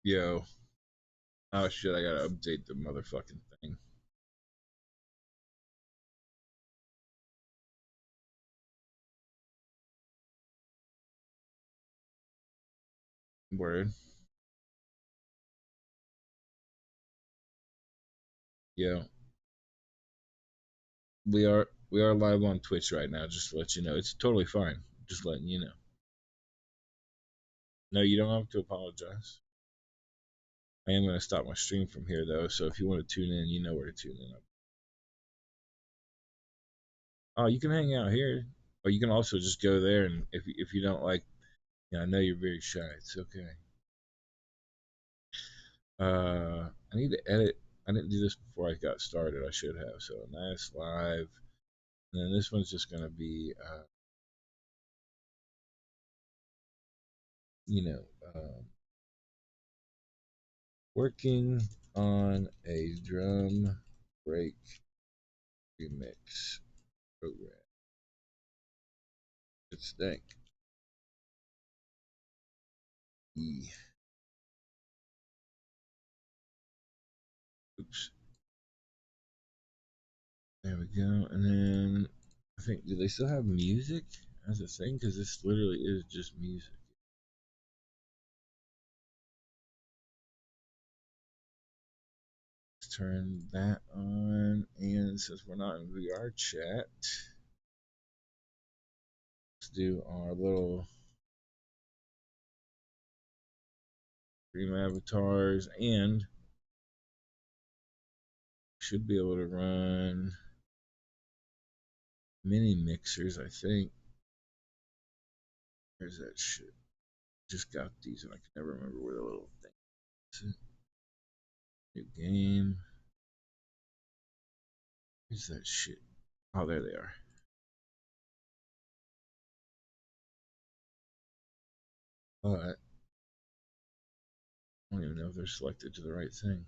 Yo. Oh shit, I gotta update the motherfucking thing. Word. Yo. We are live on Twitch right now, just to let you know. It's totally fine. Just letting you know. No, you don't have to apologize. I am gonna stop my stream from here though, so if you want to tune in, you know where to tune in. Oh, you can hang out here. Or you can also just go there, and if you don't like, I know you're very shy. It's okay. I need to edit. I didn't do this before I got started. I should have. So nice live, and then this one's just gonna be, you know, working on a drum break remix program. It's dank. Oops. There we go. And then I think, do they still have music as a thing? Because this literally is just music. Let's turn that on. And since we're not in VR chat, let's do our little stream avatars, and should be able to run mini mixers, I think. Where's that shit? Just got these and I can never remember where the little thing is. New game. Where's that shit? Oh, there they are. But I don't even know if they're selected to the right thing.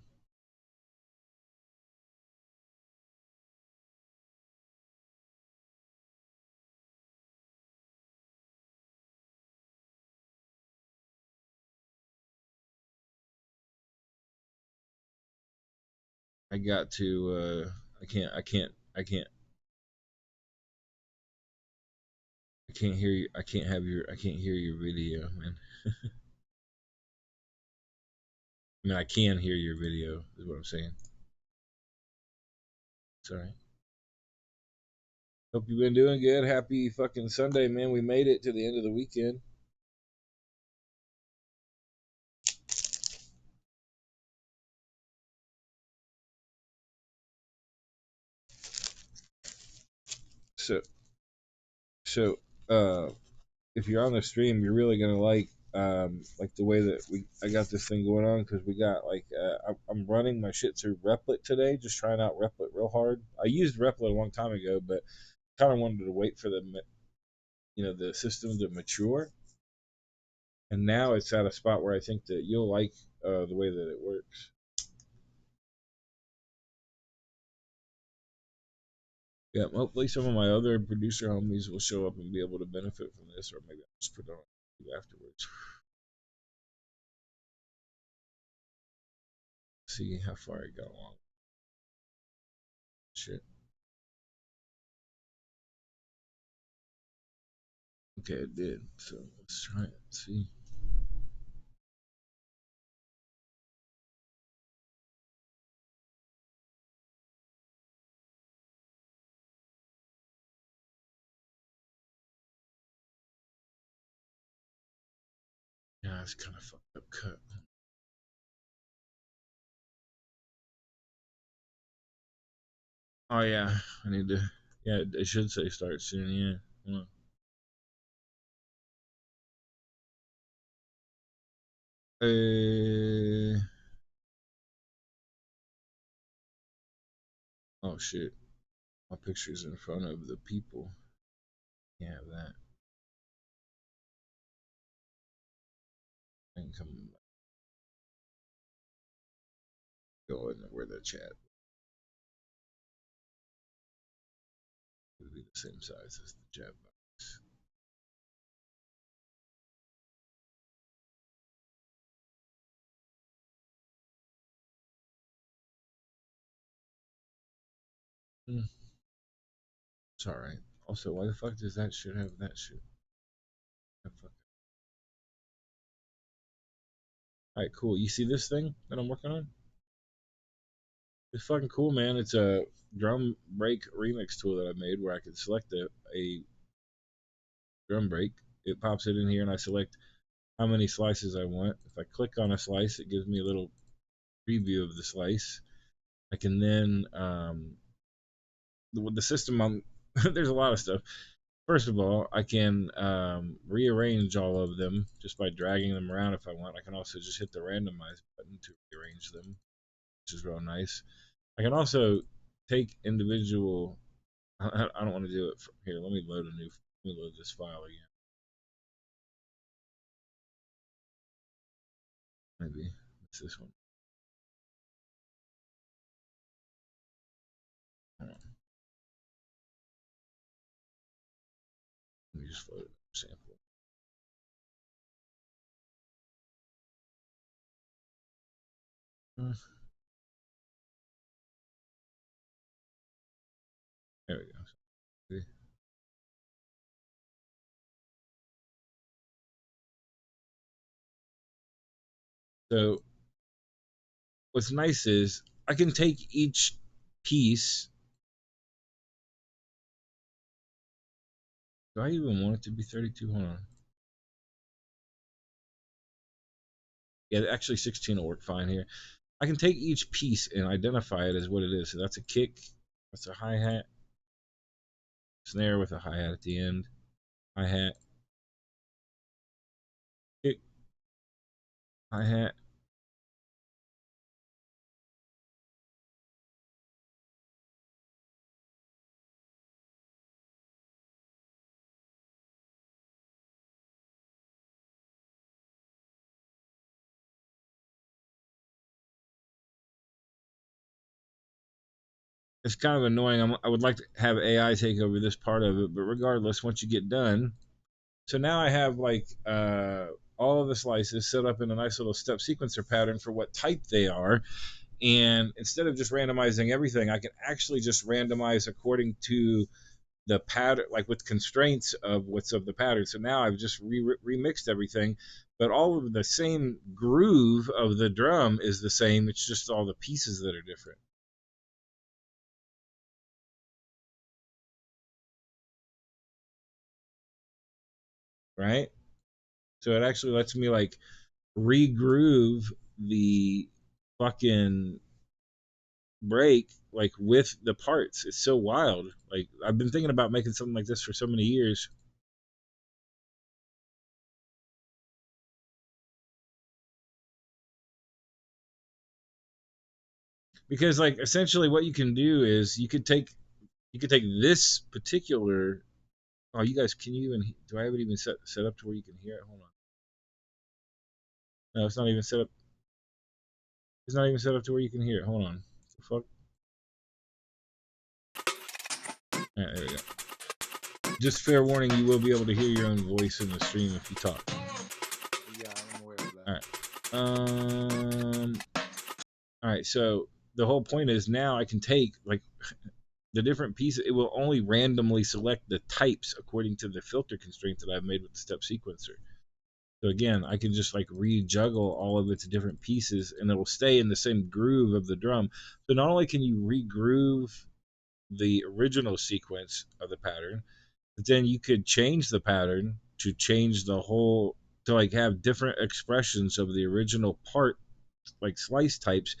I got to I can't hear you. I can't hear your video, man. I mean, I can hear your video is what I'm saying. Sorry. Hope you've been doing good. Happy fucking Sunday, man. We made it to the end of the weekend. So so if you're on the stream, you're really gonna like the way that I got this thing going on, because we got like I'm running my shit through Replit today, just trying out Replit real hard. I used Replit a long time ago, but kind of wanted to wait for the system to mature, and now it's at a spot where I think that you'll like the way that it works. Yeah, hopefully some of my other producer homies will show up and be able to benefit from this, or maybe I'll just put it on afterwards. See how far I got along. Shit. Okay, it did. So let's try it. See. Yeah, it's kind of fucked up cut. Oh yeah, I need to. Yeah, it should say start soon. Yeah. Hold on. Oh shit. My picture's in front of the people. Yeah, that. I can come go in where the chat would be the same size as the chat box. It's alright. Also, why the fuck does that shit have that shit? Alright, cool. You see this thing that I'm working on? It's fucking cool, man. It's a drum break remix tool that I made where I can select a drum break. It pops it in here and I select how many slices I want. If I click on a slice, it gives me a little preview of the slice. I can then, with the system, there's a lot of stuff. First of all, I can rearrange all of them just by dragging them around if I want. I can also just hit the randomize button to rearrange them, which is real nice. I can also take individual. I don't want to do it here. Let me load this file again. Maybe it's this one. Hold on. Let me just load it. Sample. There we go. See? So what's nice is I can take each piece. Do I even want it to be 32? Hold on. Yeah, actually 16 will work fine here. I can take each piece and identify it as what it is. So that's a kick, that's a hi-hat, snare with a hi-hat at the end, hi-hat, kick, hi-hat. It's kind of annoying. I would like to have AI take over this part of it, but regardless, once you get done, so now I have like all of the slices set up in a nice little step sequencer pattern for what type they are. And instead of just randomizing everything, I can actually just randomize according to the pattern, like with constraints of what's of the pattern. So now I've just remixed everything, but all of the same groove of the drum is the same. It's just all the pieces that are different. Right? So it actually lets me like regroove the fucking break like with the parts. It's so wild. Like I've been thinking about making something like this for so many years. Because like essentially what you can do is you could take this particular. Oh, you guys, can you even? Do I have it even set up to where you can hear it? Hold on. No, it's not even set up. It's not even set up to where you can hear it. Hold on. The fuck. All right, there we go. Just fair warning, you will be able to hear your own voice in the stream if you talk. Yeah, I'm aware of that. All right. All right. So the whole point is now I can take like the different pieces. It will only randomly select the types according to the filter constraint that I've made with the step sequencer. So again, I can just like rejuggle all of its different pieces and it'll stay in the same groove of the drum. So not only can you regroove the original sequence of the pattern, but then you could change the pattern to change the whole, to like have different expressions of the original part, like slice types,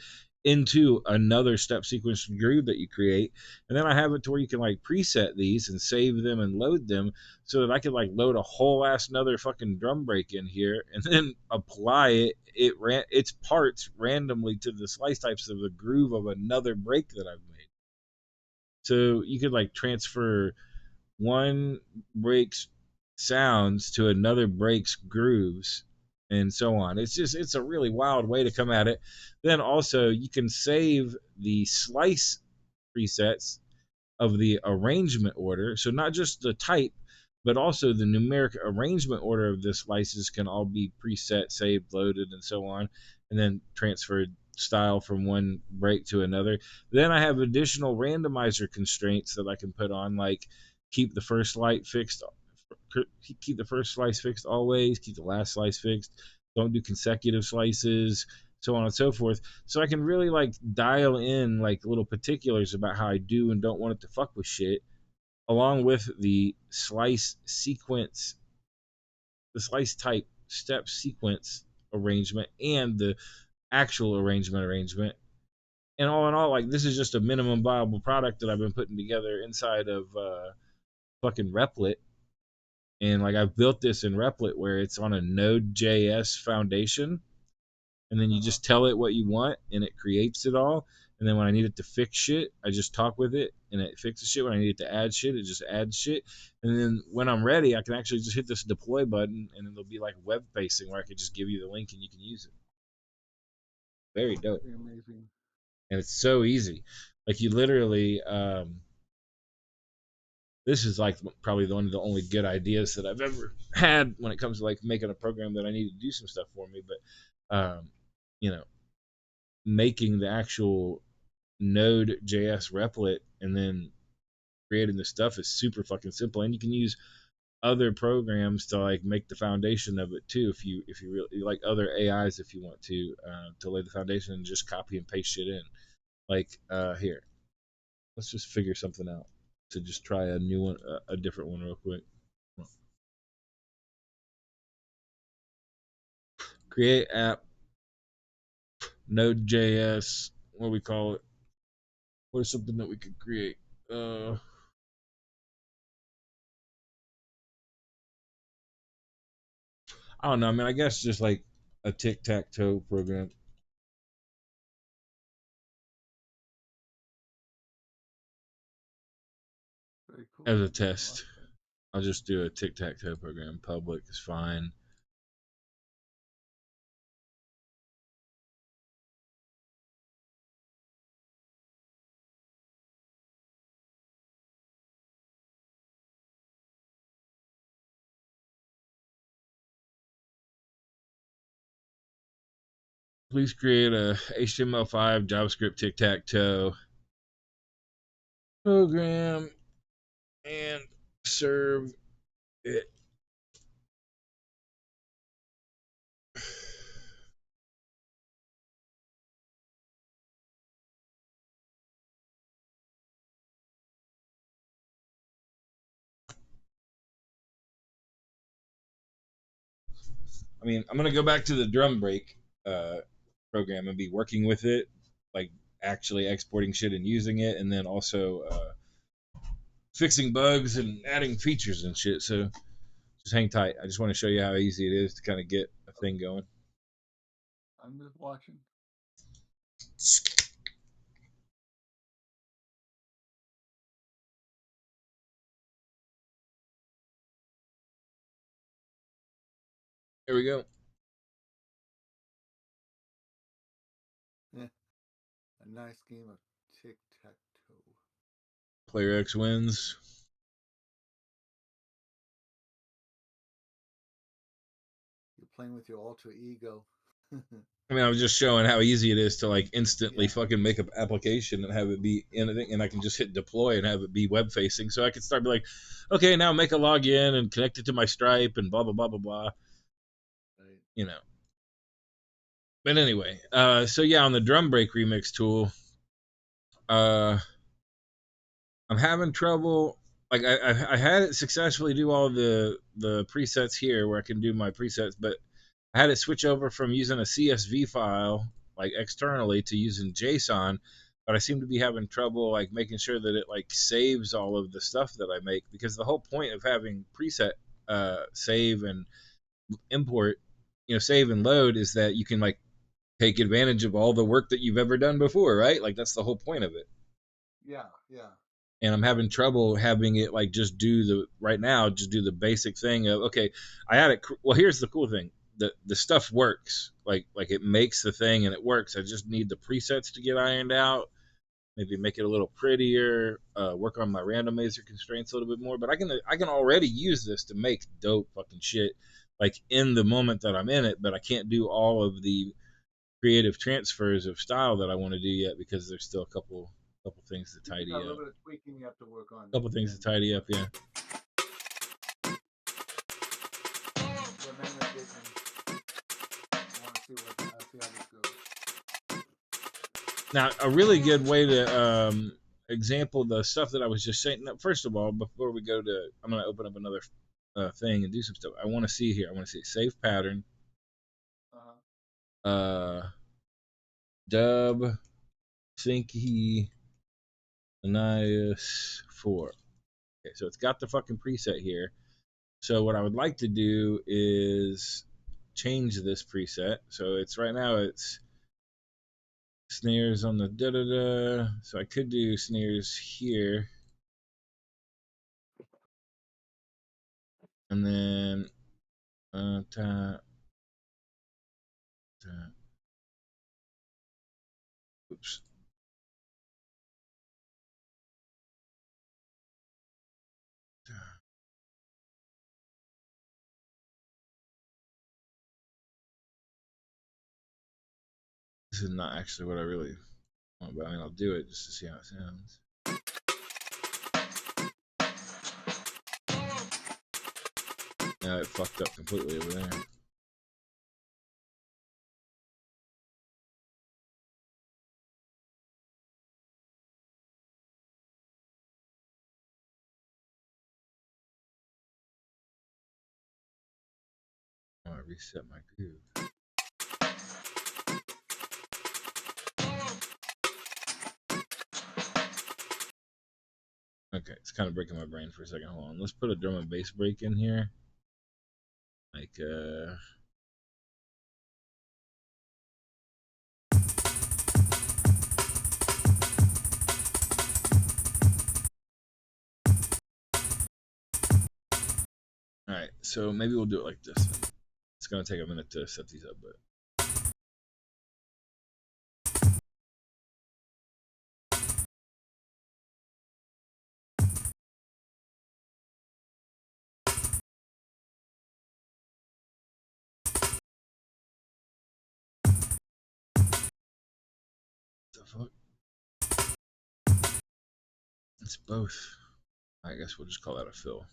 into another step sequence groove that you create. And then I have it to where you can like preset these and save them and load them so that I could like load a whole ass another fucking drum break in here and then apply its parts randomly to the slice types of the groove of another break that I've made. So you could like transfer one break's sounds to another break's grooves and so on. It's a really wild way to come at it. Then also you can save the slice presets of the arrangement order. So not just the type, but also the numeric arrangement order of the slices can all be preset, saved, loaded, and so on, and then transferred style from one break to another. Then I have additional randomizer constraints that I can put on, like keep the first light fixed, keep the first slice fixed always, keep the last slice fixed, don't do consecutive slices, so on and so forth. So I can really like dial in like little particulars about how I do and don't want it to fuck with shit, along with the slice sequence, the slice type step sequence arrangement, and the actual arrangement. And all in all, like this is just a minimum viable product that I've been putting together inside of fucking Replit. And like I've built this in Replit where it's on a Node.js foundation, and then you just tell it what you want, and it creates it all. And then when I need it to fix shit, I just talk with it, and it fixes shit. When I need it to add shit, it just adds shit. And then when I'm ready, I can actually just hit this deploy button, and it'll be like web facing, where I could just give you the link and you can use it. Very dope. Pretty amazing. And it's so easy. Like you literally, this is like probably one of the only good ideas that I've ever had when it comes to like making a program that I need to do some stuff for me. But you know, making the actual Node.js replit and then creating the stuff is super fucking simple, and you can use other programs to like make the foundation of it too. If you really like other AIs, if you want to lay the foundation and just copy and paste shit in. Like here, let's just figure something out to just try a new one, a different one real quick. Create app, Node.js, what do we call it? What is something that we could create? I don't know. I mean, I guess just like a tic-tac-toe program Very cool. as a I like test. I'll just do a tic-tac-toe program. Public is fine. Please create a HTML5 JavaScript tic-tac-toe program and serve it. I mean, I'm gonna go back to the drum break program and be working with it, like actually exporting shit and using it, and then also fixing bugs and adding features and shit. So just hang tight. I just want to show you how easy it is to kind of get a thing going. I'm just watching. Here we go. Yeah. A nice game of tic-tac-toe. Player X wins. You're playing with your alter ego. I mean, I was just showing how easy it is to like instantly Yeah. fucking make an application and have it be anything, and I can just hit deploy and have it be web facing. So I can start be like, okay, now make a login and connect it to my Stripe and blah blah blah blah blah. Right. You know. But anyway, so yeah, on the drum break remix tool, uh, I'm having trouble. Like I had it successfully do all the presets here where I can do my presets, but I had it switch over from using a CSV file like externally to using JSON, but I seem to be having trouble like making sure that it like saves all of the stuff that I make, because the whole point of having preset save and import, save and load, is that you can like take advantage of all the work that you've ever done before, right? Like that's the whole point of it. Yeah, yeah. And I'm having trouble having it like just do the right now, just do the basic thing of, okay, I had it. Well, here's the cool thing: the stuff works. Like it makes the thing and it works. I just need the presets to get ironed out. Maybe make it a little prettier. Work on my randomizer constraints a little bit more. But I can already use this to make dope fucking shit, like in the moment that I'm in it. But I can't do all of the creative transfers of style that I want to do yet, because there's still a couple things to You got tidy a little up. bit of tweaking you have to work on. Couple things to tidy up, yeah. Now, a really good way to example the stuff that I was just saying. Now, first of all, before we go to, I'm going to open up another thing and do some stuff. I want to see here. I want to see save pattern. Dub Syncy Annias 4. Okay, so it's got the fucking preset here. So what I would like to do is change this preset. So it's right now it's snares on the da da da. So I could do snares here, and then oops. This is not actually what I really want, but I mean, I'll do it just to see how it sounds. Now it fucked up completely over there. I want to reset my groove. Okay, it's kind of breaking my brain for a second. Hold on. Let's put a drum and bass break in here. Like, alright, so maybe we'll do it like this. It's going to take a minute to set these up, but. The fuck? It's both. I guess we'll just call that a fill.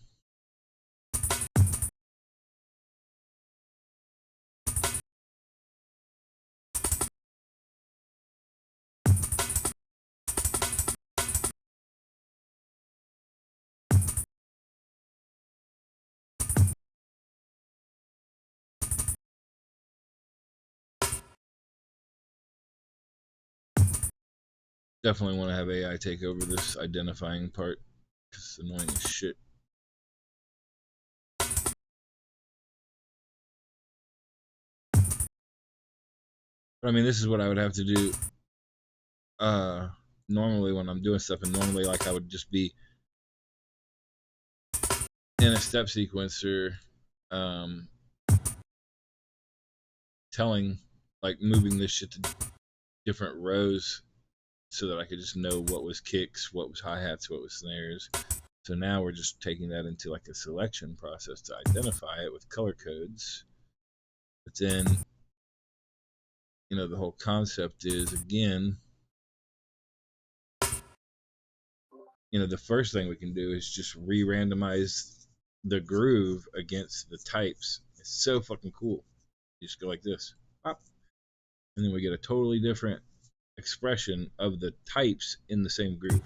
Definitely want to have AI take over this identifying part, because it's annoying as shit. But I mean, this is what I would have to do normally when I'm doing stuff, and normally like I would just be in a step sequencer telling, like, moving this shit to different rows so that I could just know what was kicks, what was hi-hats, what was snares. So now we're just taking that into like a selection process to identify it with color codes. But then, you know, the whole concept is, again, you know, the first thing we can do is just re-randomize the groove against the types. It's so fucking cool. You just go like this, pop, and then we get a totally different expression of the types in the same groove.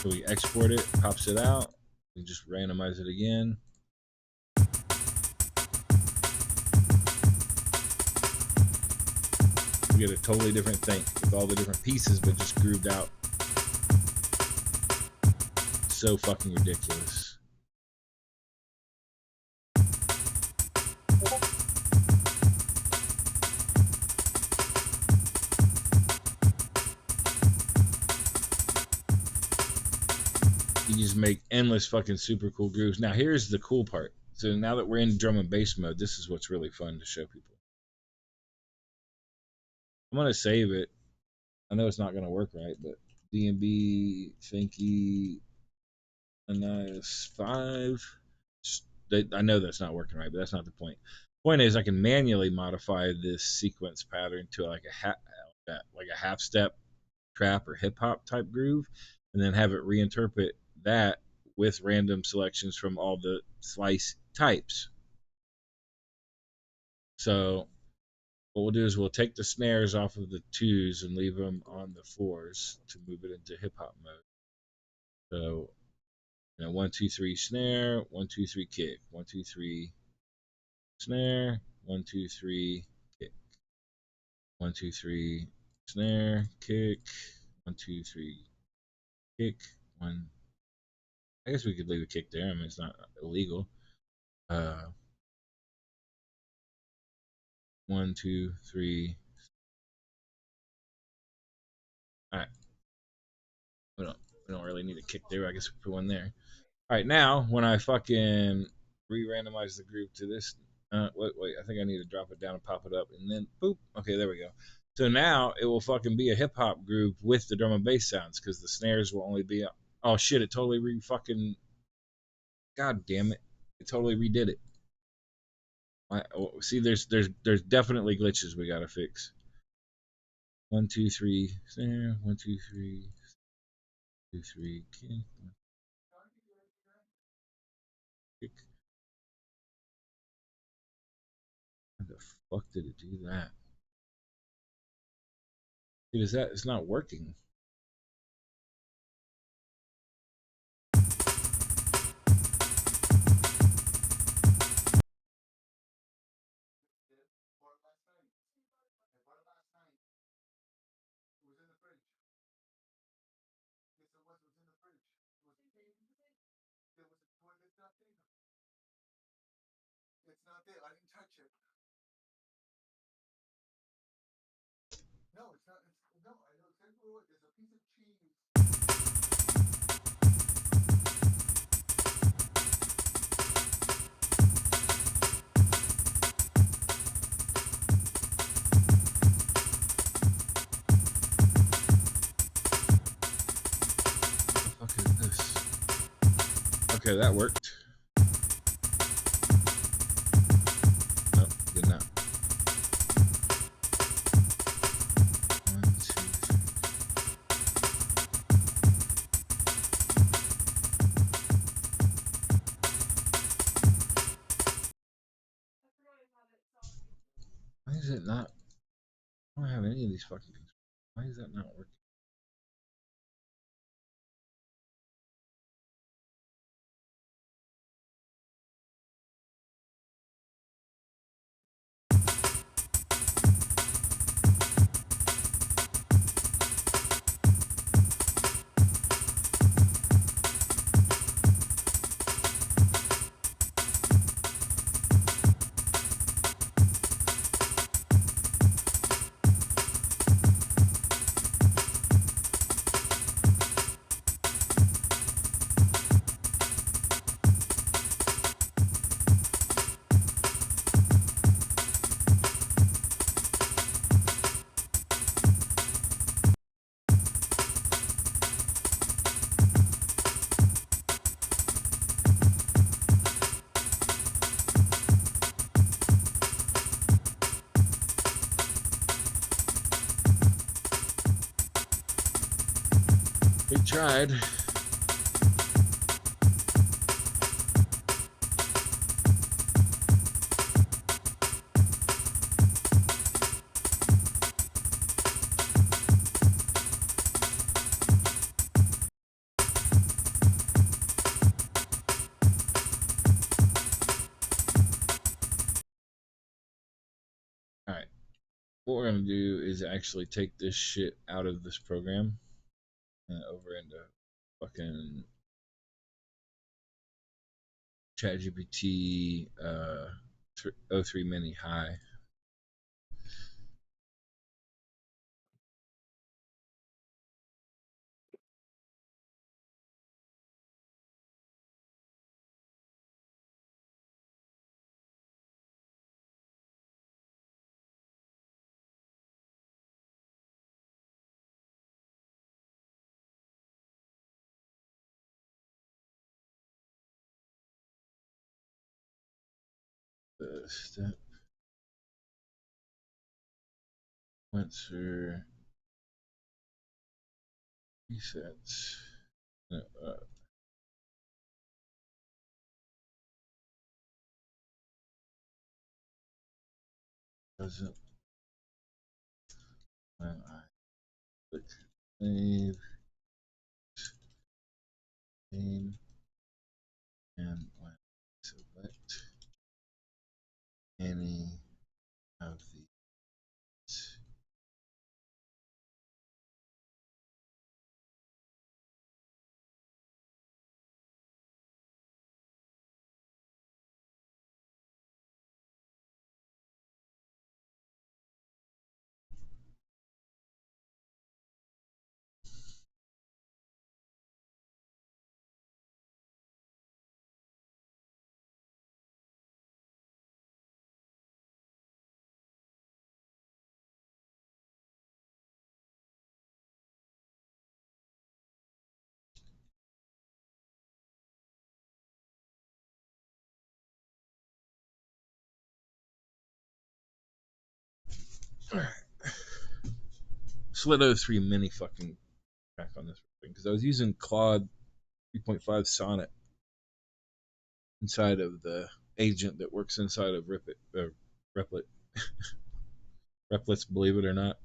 So we export it, pops it out, we just randomize it again. We get a totally different thing with all the different pieces, but just grooved out. So fucking ridiculous. You just make endless fucking super cool grooves. Now here's the cool part. So now that we're in drum and bass mode, this is what's really fun to show people. I'm gonna save it. I know it's not gonna work right, but DMB, Finky, Annias 5. I know that's not working right, but that's not the point. Point is, I can manually modify this sequence pattern to like a half step trap or hip hop type groove, and then have it reinterpret that with random selections from all the slice types. So what we'll do is we'll take the snares off of the twos and leave them on the fours to move it into hip hop mode. So, 1, 2, 3 snare, 1, 2, 3 kick, 1, 2, 3 snare, 1, 2, 3 kick, 1, 2, 3 snare, kick, 1, 2, 3 kick, 1. I guess we could leave a kick there. I mean, it's not illegal. 1, 2, 3. All right. We don't really need a kick there. I guess we put one there. All right, now when I fucking re-randomize the group to this, wait, I think I need to drop it down and pop it up, and then boop. Okay, there we go. So now it will fucking be a hip hop group with the drum and bass sounds because the snares will only be. Oh shit! It totally fucking. God damn it! It totally redid it. See, there's definitely glitches we gotta fix. 1, 2, 3 snare. 1, 2, 3. 2, 3 kick. Kick. How the fuck did it do that? Dude, is that? It's not working. It's not there. I didn't touch it. No, it's not. No, I know exactly what. There's a piece of cheese. What the fuck is this? Okay, that worked. No, did not. 1, 2, 3. Why is it not? I don't have any of these fucking things. Why is that not working? We tried. Alright. What we're gonna do is actually take this shit out of this program and over into fucking ChatGPT 03 Mini High. step sequencer resets. No, doesn't when I click save name and when I select any of these. Alright. Slid 03 mini fucking crack on this thing because I was using Claude 3.5 Sonnet inside of the agent that works inside of Replit. Replets, believe it or not.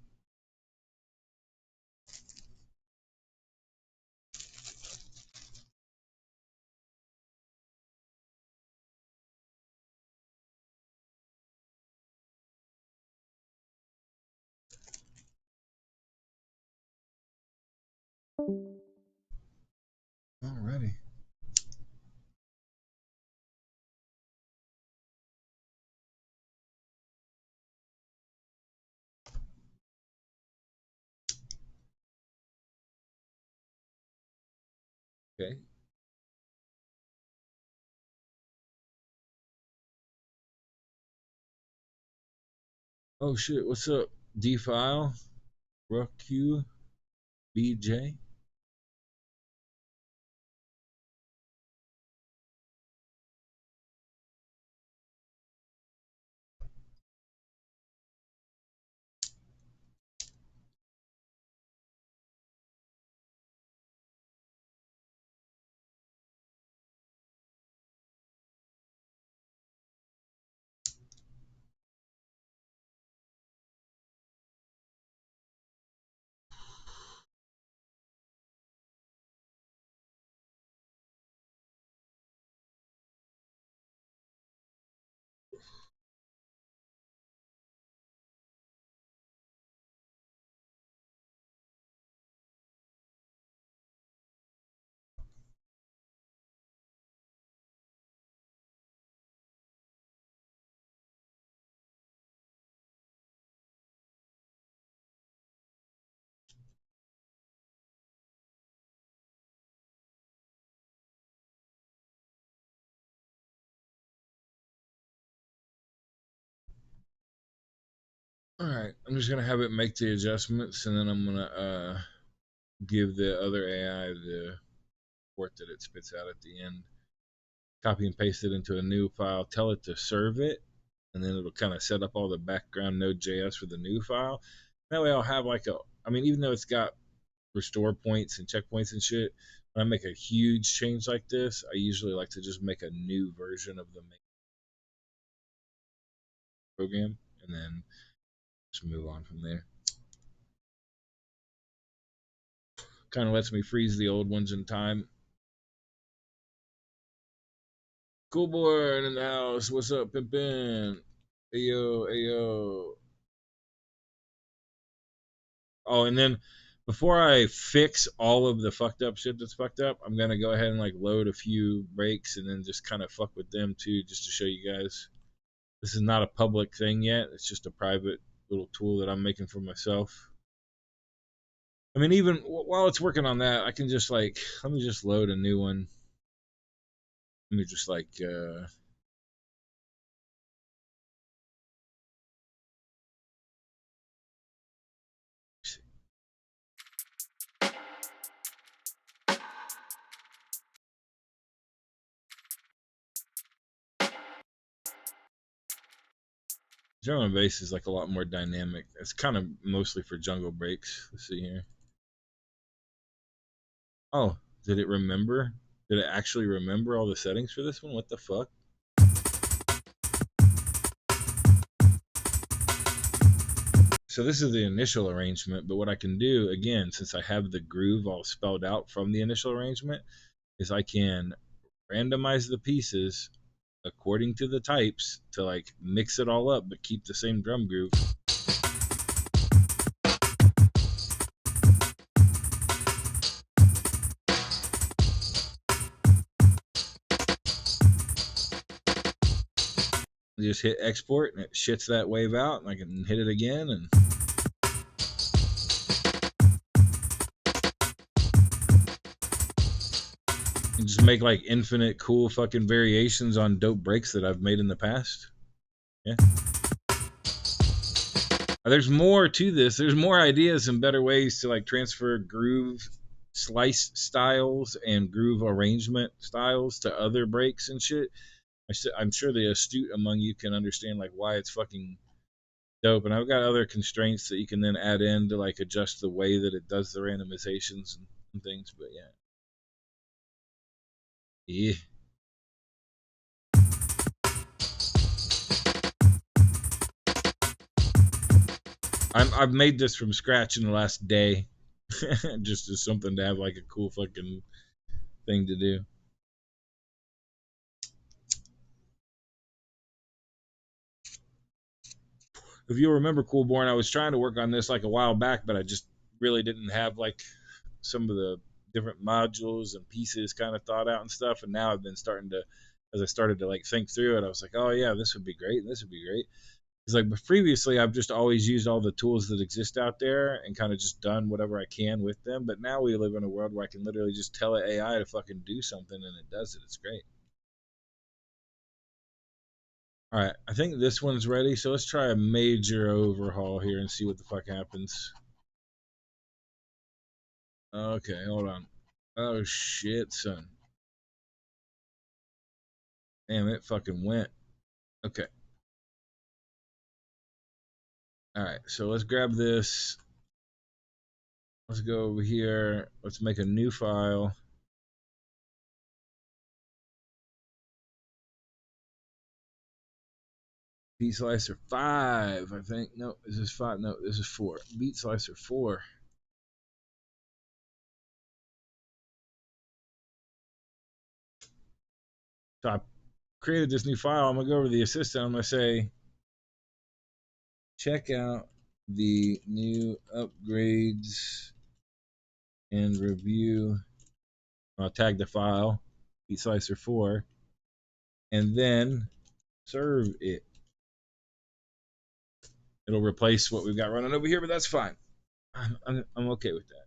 Alrighty. Okay. Oh shit, what's up? D file, RQ, BJ. Alright, I'm just gonna have it make the adjustments and then I'm gonna give the other AI the report that it spits out at the end. Copy and paste it into a new file, tell it to serve it, and then it'll kind of set up all the background Node.js for the new file. That way I'll have like I mean, even though it's got restore points and checkpoints and shit, when I make a huge change like this, I usually like to just make a new version of the main program and then just move on from there. Kind of lets me freeze the old ones in time. Cool boy in the house. What's up, Pimpin? Ayo, ayo. Oh, and then before I fix all of the fucked up shit that's fucked up, I'm gonna go ahead and like load a few breaks and then just kind of fuck with them too, just to show you guys. This is not a public thing yet. It's just a private little tool that I'm making for myself. I mean, even while it's working on that, I can just like, let me just load a new one. Let me just like, Drum and bass is like a lot more dynamic. It's kind of mostly for jungle breaks. Let's see here. Oh, did it remember? Did it actually remember all the settings for this one? What the fuck? So this is the initial arrangement, but what I can do, again, since I have the groove all spelled out from the initial arrangement, is I can randomize the pieces according to the types to like mix it all up but keep the same drum groove. You just hit export and it shits that wave out, and I can hit it again and just make like infinite cool fucking variations on dope breaks that I've made in the past. Yeah. There's more to this. There's more ideas and better ways to like transfer groove slice styles and groove arrangement styles to other breaks and shit. I'm sure the astute among you can understand like why it's fucking dope. And I've got other constraints that you can then add in to like adjust the way that it does the randomizations and things. But yeah. Yeah. I've made this from scratch in the last day, just as something to have like a cool fucking thing to do. If you'll remember, Coolborn, I was trying to work on this like a while back, but I just really didn't have like some of the different modules and pieces kind of thought out and stuff. And now I've been starting to, as I started to like think through it, I was like, oh yeah, this would be great. This would be great. It's like, but previously I've just always used all the tools that exist out there and kind of just done whatever I can with them. But now we live in a world where I can literally just tell it AI to fucking do something and it does it. It's great. All right, I think this one's ready. So let's try a major overhaul here and see what the fuck happens. Okay, hold on. Oh shit, son. Damn, it fucking went. Okay. All right, so let's grab this. Let's go over here. Let's make a new file. Beat Slicer 5, I think. No, is this 5? No, this is 4. Beat Slicer 4. So I created this new file. I'm going to go over to the assistant. I'm going to say, check out the new upgrades and review. I'll tag the file, Beat Slicer 4, and then serve it. It'll replace what we've got running over here, but that's fine. I'm okay with that.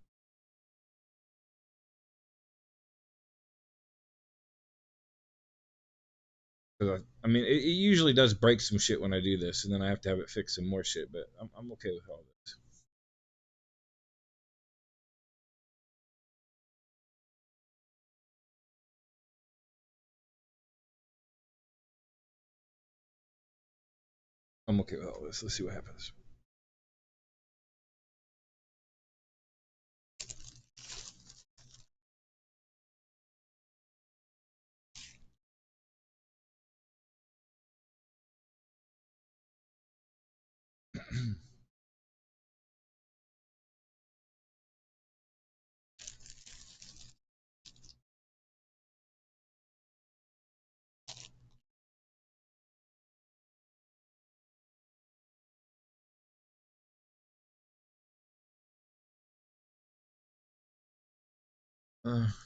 I mean, it usually does break some shit when I do this, and then I have to have it fix some more shit, but I'm okay with all this. I'm okay with all this. Let's see what happens.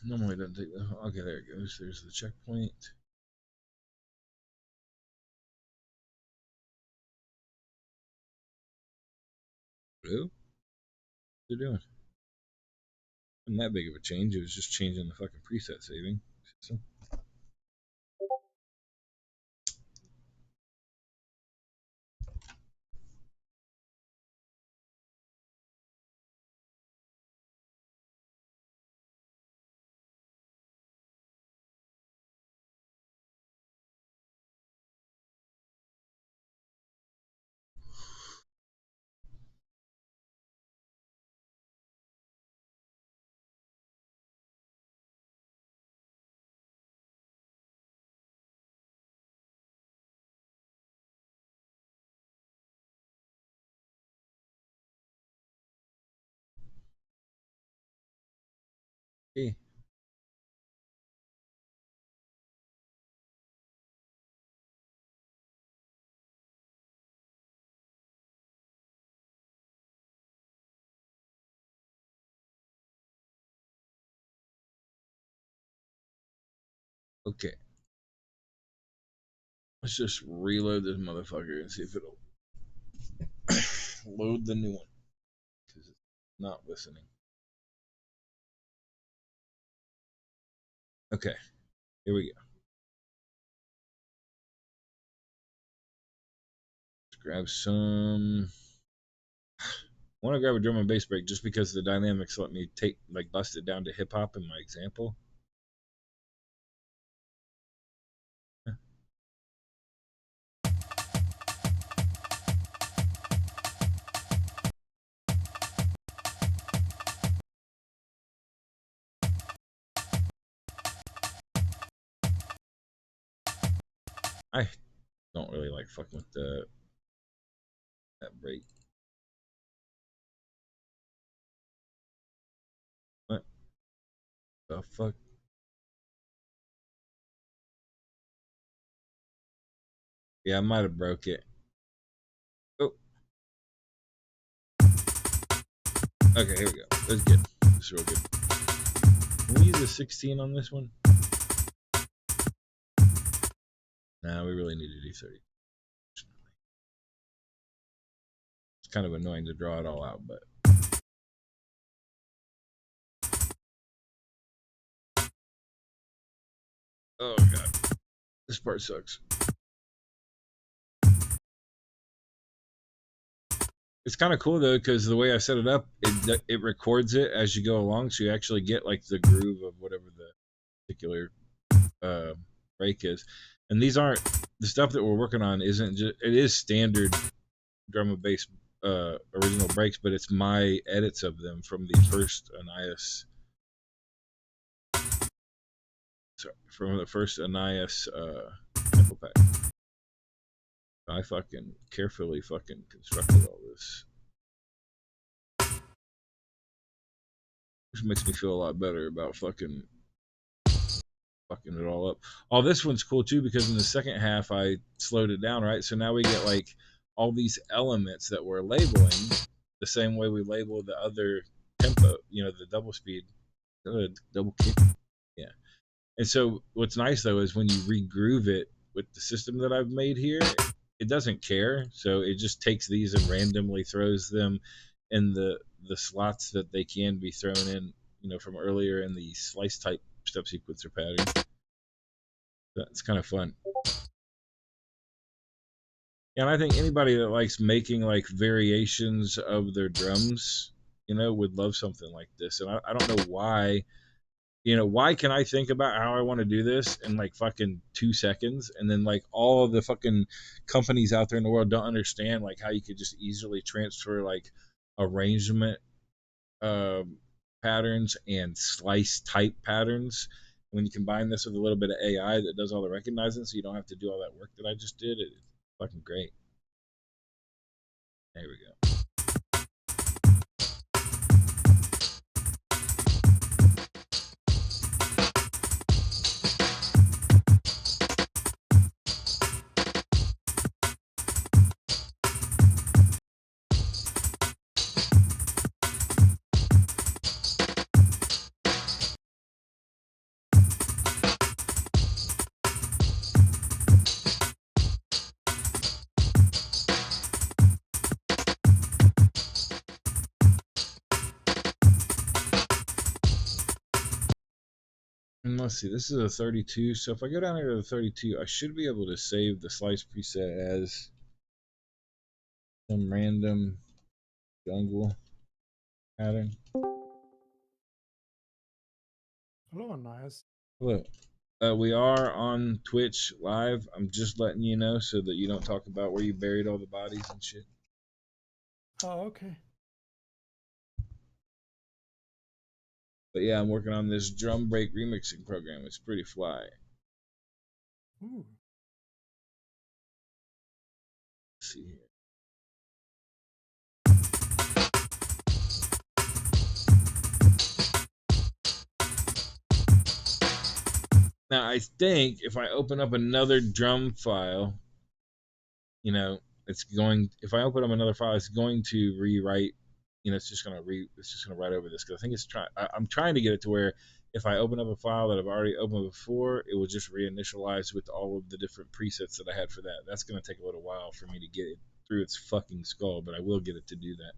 Normally it doesn't take that. Okay, there it goes. There's the checkpoint. Hello? What are you doing? Wasn't that big of a change. It was just changing the fucking preset saving system. Hey. Okay. Let's just reload this motherfucker and see if it'll load the new one. Because it's not listening. Okay. Here we go. Let's grab some. I want to grab a drum and bass break just because the dynamics let me bust it down to hip hop in my example. I don't really like fucking with that break. What the fuck? Yeah, I might have broke it. Oh. Okay, here we go. That's good. This is real good. Can we use a 16 on this one? Nah, we really need to do 30. It's kind of annoying to draw it all out, but oh god, this part sucks. It's kind of cool though because the way I set it up, it records it as you go along, so you actually get like the groove of whatever the particular break is. And these aren't the stuff that we're working on. Isn't just it is standard drum and bass original breaks, but it's my edits of them from the first Annias. Sorry, from the first Annias sample pack. I fucking carefully fucking constructed all this. Which makes me feel a lot better about fucking it all up. Oh, this one's cool too because in the second half I slowed it down, right? So now we get like all these elements that we're labeling the same way we label the other tempo, the double speed, double kick. Yeah. And so what's nice though is when you regroove it with the system that I've made here, it doesn't care. So it just takes these and randomly throws them in the slots that they can be thrown in, from earlier in the slice type step sequencer pattern. That's kind of fun. And I think anybody that likes making like variations of their drums, would love something like this. And I don't know why, why can I think about how I want to do this in like fucking 2 seconds, and then like all of the fucking companies out there in the world don't understand like how you could just easily transfer like arrangement patterns and slice type patterns. When you combine this with a little bit of AI that does all the recognizing, so you don't have to do all that work that I just did, it's fucking great. There we go. And let's see, this is a 32, so if I go down here to the 32, I should be able to save the slice preset as some random jungle pattern. Hello, Annias. Hello. We are on Twitch live. I'm just letting you know so that you don't talk about where you buried all the bodies and shit. Oh, okay. But yeah, I'm working on this drum break remixing program. It's pretty fly. Ooh. Let's see here. Now I think if I open up another drum file, you know, it's going. If I open up another file, it's going to rewrite. You know, it's just gonna write over this because I think it's trying. I'm trying to get it to where if I open up a file that I've already opened before, it will just reinitialize with all of the different presets that I had for that. That's gonna take a little while for me to get it through its fucking skull, but I will get it to do that.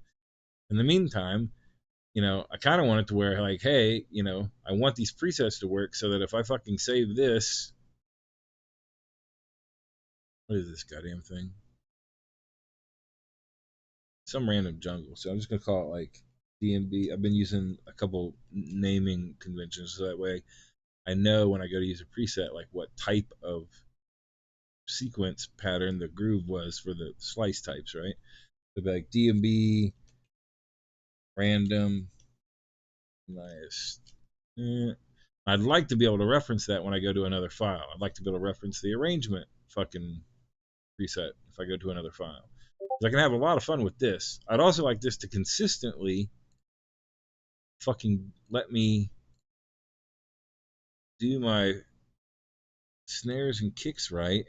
In the meantime, you know, I kind of want it to where like, hey, you know, I want these presets to work so that if I fucking save this, what is this goddamn thing? Some random jungle. So I'm just gonna call it like DMB. I've been using a couple naming conventions so that way I know when I go to use a preset like what type of sequence pattern the groove was for the slice types, right? So be like DMB random nice. I'd like to be able to reference that when I go to another file. I'd like to be able to reference the arrangement fucking preset if I go to another file. I can have a lot of fun with this. I'd also like this to consistently fucking let me do my snares and kicks right.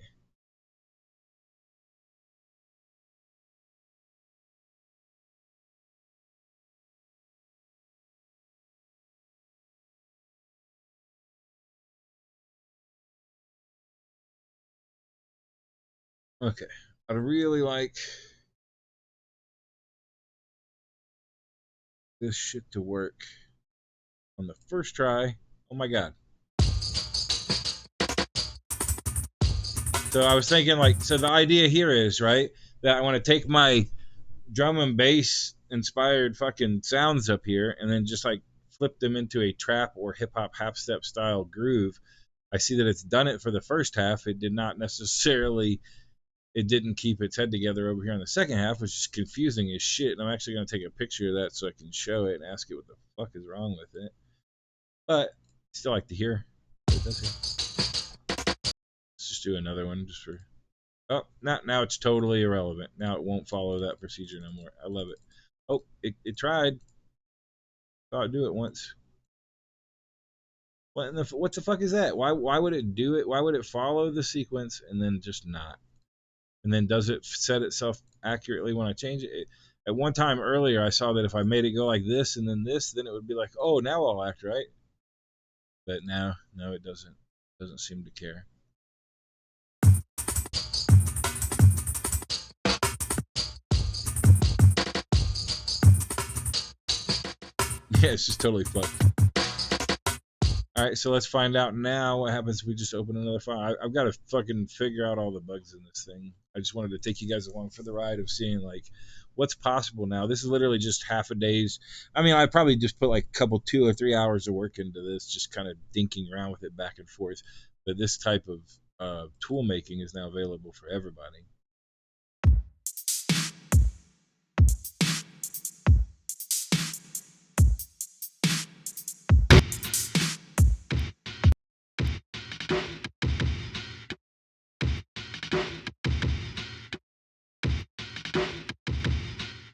Okay. I'd really like this shit to work on the first try. Oh my god. So I was thinking like, so the idea here is, right, that I want to take my drum and bass inspired fucking sounds up here and then just like flip them into a trap or hip hop half step style groove. I see that it's done it for the first half. It did not necessarily, it didn't keep its head together over here on the second half, which is confusing as shit. And I'm actually going to take a picture of that so I can show it and ask it what the fuck is wrong with it. But still like to hear what it does here. Let's just do another one just for. Oh, now it's totally irrelevant. Now it won't follow that procedure no more. I love it. Oh, it tried. Thought I'd do it once. What the fuck is that? Why would it do it? Why would it follow the sequence and then just not? And then does it set itself accurately when I change it? At one time earlier, I saw that if I made it go like this and then this, then it would be like, oh, now I'll act right. But now, no, it doesn't. Doesn't seem to care. Yeah, it's just totally fucked. All right, so let's find out now what happens if we just open another file. I've got to fucking figure out all the bugs in this thing. I just wanted to take you guys along for the ride of seeing like what's possible now. This is literally just half a day's. I mean, I probably just put like a couple 2 or 3 hours of work into this, just kind of dinking around with it back and forth. But this type of tool making is now available for everybody.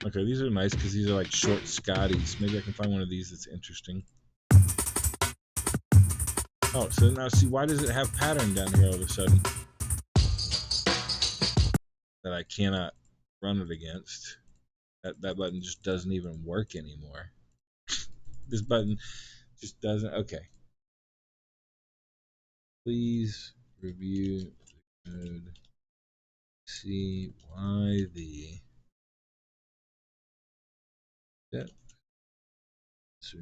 Okay, these are nice because these are like short Scotties. Maybe I can find one of these that's interesting. Oh, so now see, why does it have pattern down here all of a sudden that I cannot run it against? That button just doesn't even work anymore. This button just doesn't. Okay. Please review the code. See why the step. Sir.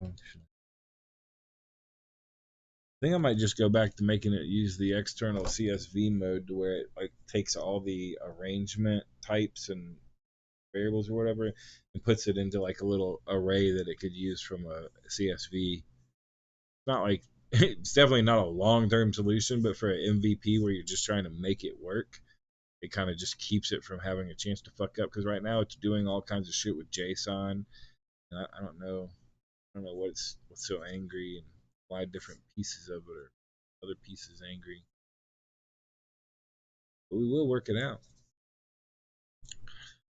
Function. I think I might just go back to making it use the external CSV mode to where it like takes all the arrangement types and variables or whatever and puts it into like a little array that it could use from a CSV. It's not like it's definitely not a long-term solution, but for an MVP where you're just trying to make it work, it kind of just keeps it from having a chance to fuck up. Because right now it's doing all kinds of shit with JSON, and I don't know, what's so angry and why different pieces of it or other pieces angry. But we will work it out.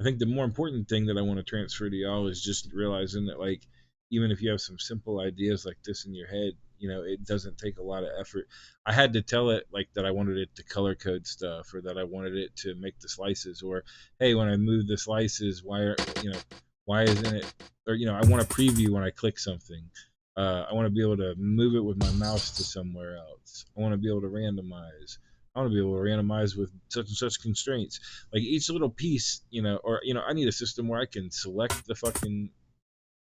I think the more important thing that I want to transfer to y'all is just realizing that, like, even if you have some simple ideas like this in your head, you know, it doesn't take a lot of effort. I had to tell it like that I wanted it to color code stuff, or that I wanted it to make the slices, or hey, when I move the slices, why are, you know, why isn't it, or you know, I want to preview when I click something. I want to be able to move it with my mouse to somewhere else. I want to be able to randomize. I want to be able to randomize with such and such constraints. Like each little piece, you know, or you know, I need a system where I can select the fucking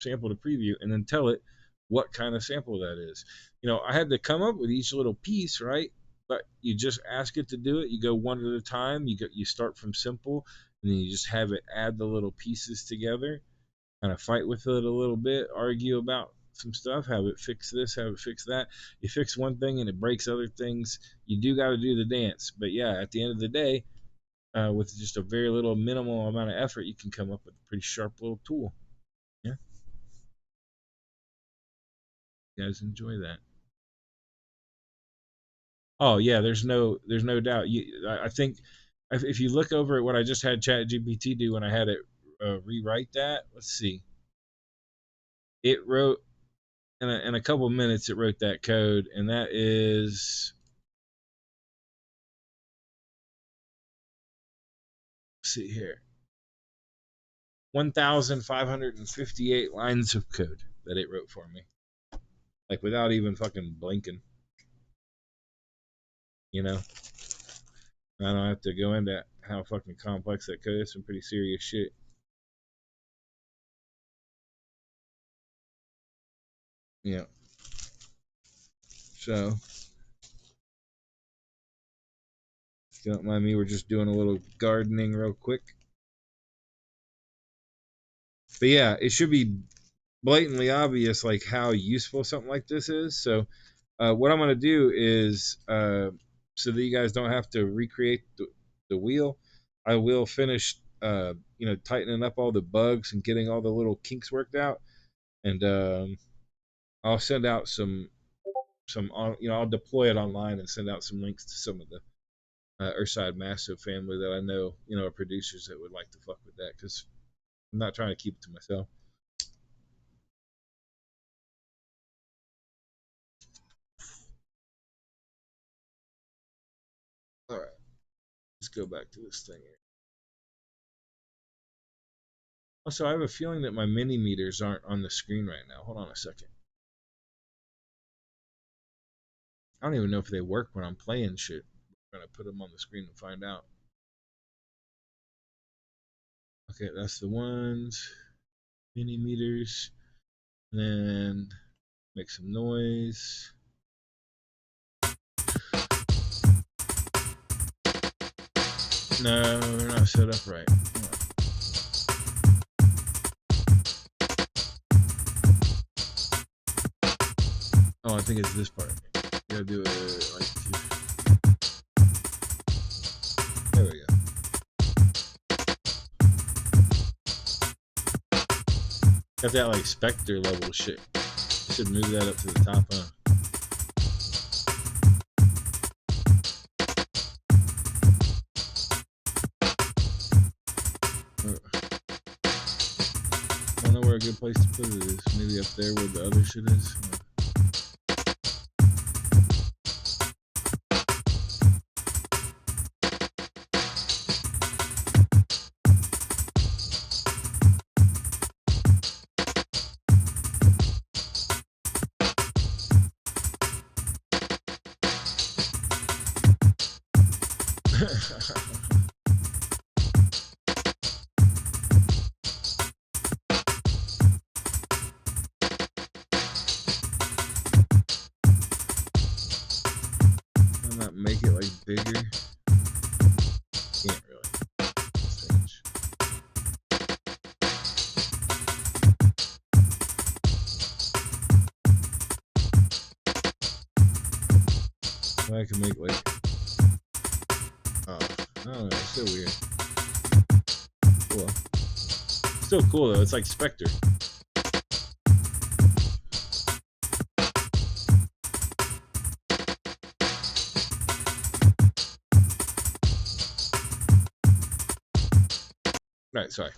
sample to preview and then tell it what kind of sample that is. You know, I had to come up with each little piece, right? But you just ask it to do it. You go one at a time. You start from simple, and then you just have it add the little pieces together, kind of fight with it a little bit, argue about some stuff, have it fix this, have it fix that. You fix one thing and it breaks other things. You do got to do the dance. But yeah, at the end of the day, with just a very little minimal amount of effort, you can come up with a pretty sharp little tool. Yeah, you guys enjoy that. Oh yeah, there's no doubt. I think if you look over at what I just had ChatGPT do when I had it rewrite that, let's see, it wrote in a couple of minutes. It wrote that code, and that is, let's see here, 1,558 lines of code that it wrote for me, like without even fucking blinking. You know, I don't have to go into how fucking complex that code is. Some pretty serious shit. Yeah. So, if you don't mind me, we're just doing a little gardening real quick. But yeah, it should be blatantly obvious like how useful something like this is. So, what I'm gonna do is, so that you guys don't have to recreate the wheel, I will finish, you know, tightening up all the bugs and getting all the little kinks worked out, and I'll send out some you know, I'll deploy it online and send out some links to some of the Earthside Massive family that I know, you know, are producers that would like to fuck with that, because I'm not trying to keep it to myself. All right, let's go back to this thing here. Also, I have a feeling that my mini meters aren't on the screen right now. Hold on a second. I don't even know if they work when I'm playing shit. I'm gonna put them on the screen and find out. Okay, that's the ones. Mini meters. And then make some noise. No, they're not set up right. Oh, I think it's this part. You gotta do it like, there we go. Got that like Spectre level shit. Should move that up to the top, huh? I don't know where a good place to put it is. Maybe up there where the other shit is. Why not make it like bigger? Can't really. Strange. I can make like, oh, I don't know, it's still weird. Cool. Still cool though. It's like Spectre. Right, sorry.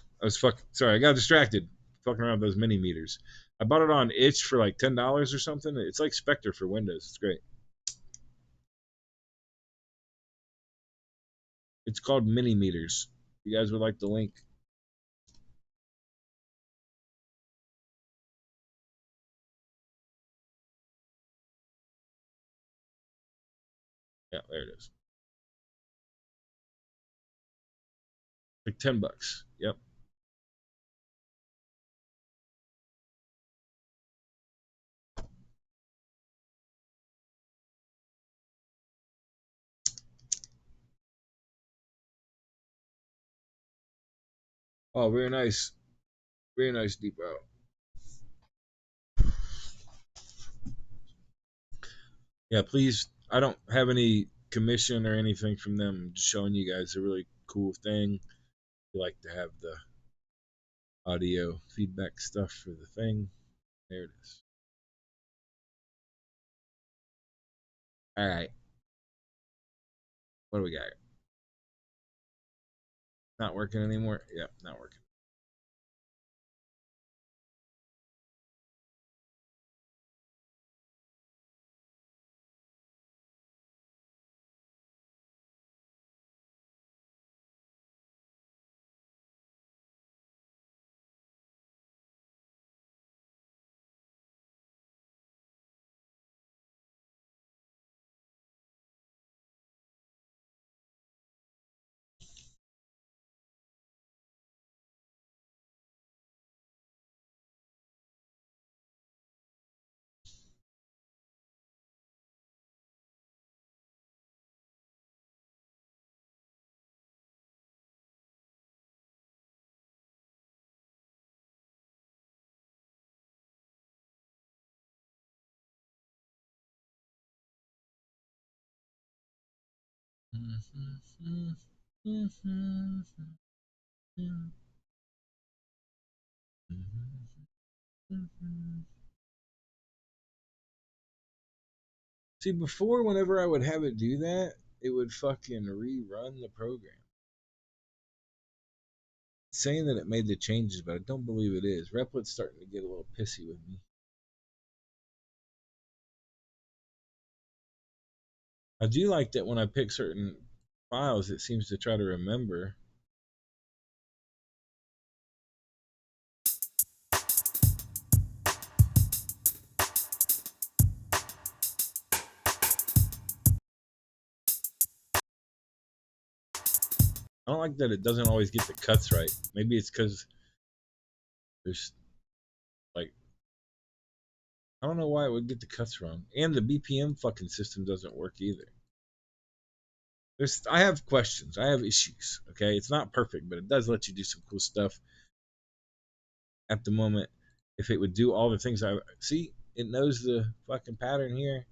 Sorry, I got distracted fucking around with those mini meters. I bought it on Itch for like $10 or something. It's like Spectre for Windows. It's great. It's called mini meters. You guys would like the link? Yeah, there it is. Like $10. Yep. Oh, very nice. Very nice deep out. Yeah, please. I don't have any commission or anything from them. I'm just showing you guys a really cool thing. We like to have the audio feedback stuff for the thing. There it is. All right. What do we got? Not working anymore? Yep, not working. See, before, whenever I would have it do that, it would fucking rerun the program. It's saying that it made the changes, but I don't believe it is. Replic's starting to get a little pissy with me. I do like that when I pick certain files, it seems to try to remember. I don't like that it doesn't always get the cuts right. Maybe it's because there's like, I don't know why it would get the cuts wrong. And the BPM fucking system doesn't work either. I have questions. I have issues. Okay, it's not perfect, but it does let you do some cool stuff. At the moment, if it would do all the things I see, it knows the fucking pattern here.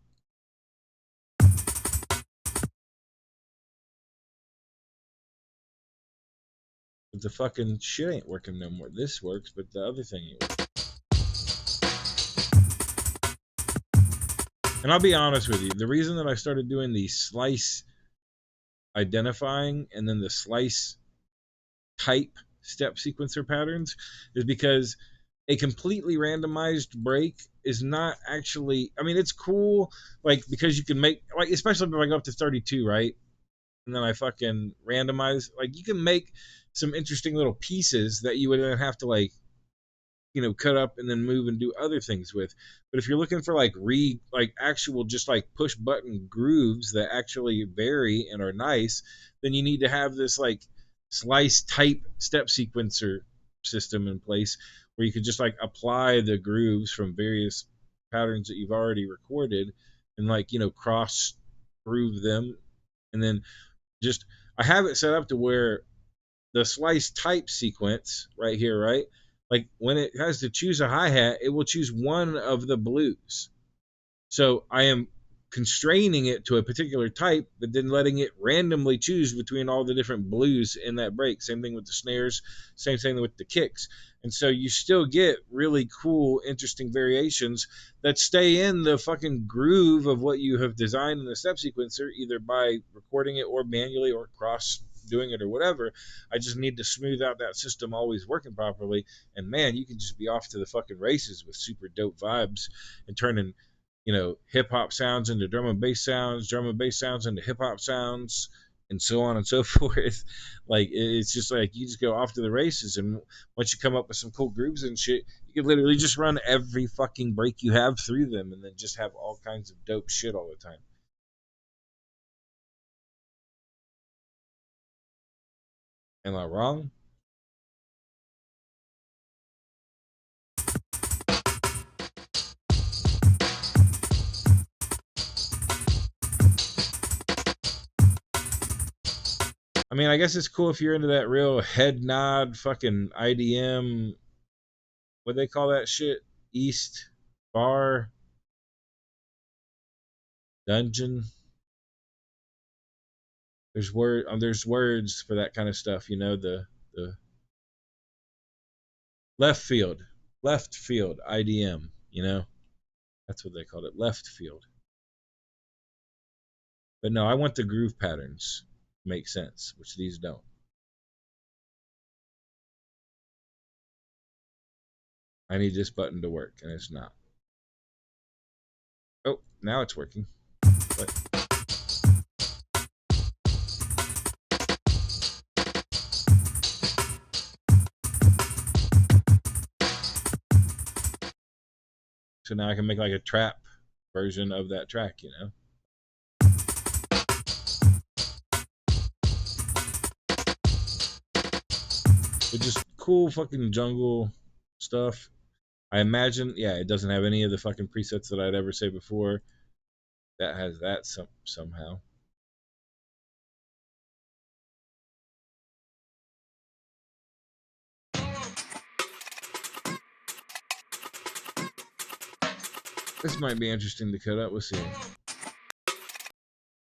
But the fucking shit ain't working no more. This works, but the other thing ain't working. And I'll be honest with you, the reason that I started doing the slice identifying and then the slice type step sequencer patterns is because a completely randomized break is not actually, I mean, it's cool, like, because you can make, like, especially if I go up to 32, right? And then I fucking randomize, like, you can make some interesting little pieces that you would then have to, like, cut up and then move and do other things with. But if you're looking for like actual just like push button grooves that actually vary and are nice, then you need to have this like slice type step sequencer system in place where you could just like apply the grooves from various patterns that you've already recorded and like cross groove them. And then just I have it set up to where the slice type sequence right here, right? Like when it has to choose a hi-hat, it will choose one of the blues. So I am constraining it to a particular type, but then letting it randomly choose between all the different blues in that break. Same thing with the snares, same thing with the kicks. And so you still get really cool, interesting variations that stay in the fucking groove of what you have designed in the step sequencer, either by recording it or manually or cross doing it or whatever. I just need to smooth out that system always working properly. And man, you can just be off to the fucking races with super dope vibes and turning, hip hop sounds into drum and bass sounds into hip hop sounds, and so on and so forth. Like it's just like you just go off to the races, and once you come up with some cool grooves and shit, you can literally just run every fucking break you have through them, and then just have all kinds of dope shit all the time. Am I wrong? I mean, I guess it's cool if you're into that real head nod fucking IDM. What they call that shit? East bar dungeon. There's words for that kind of stuff. The left field, IDM. That's what they called it, left field. But no, I want the groove patterns to make sense, which these don't. I need this button to work, and it's not. Oh, now it's working. But so now I can make like a trap version of that track, But just cool fucking jungle stuff. I imagine, yeah, it doesn't have any of the fucking presets that I'd ever say before. That has that somehow. This might be interesting to cut up. We'll see.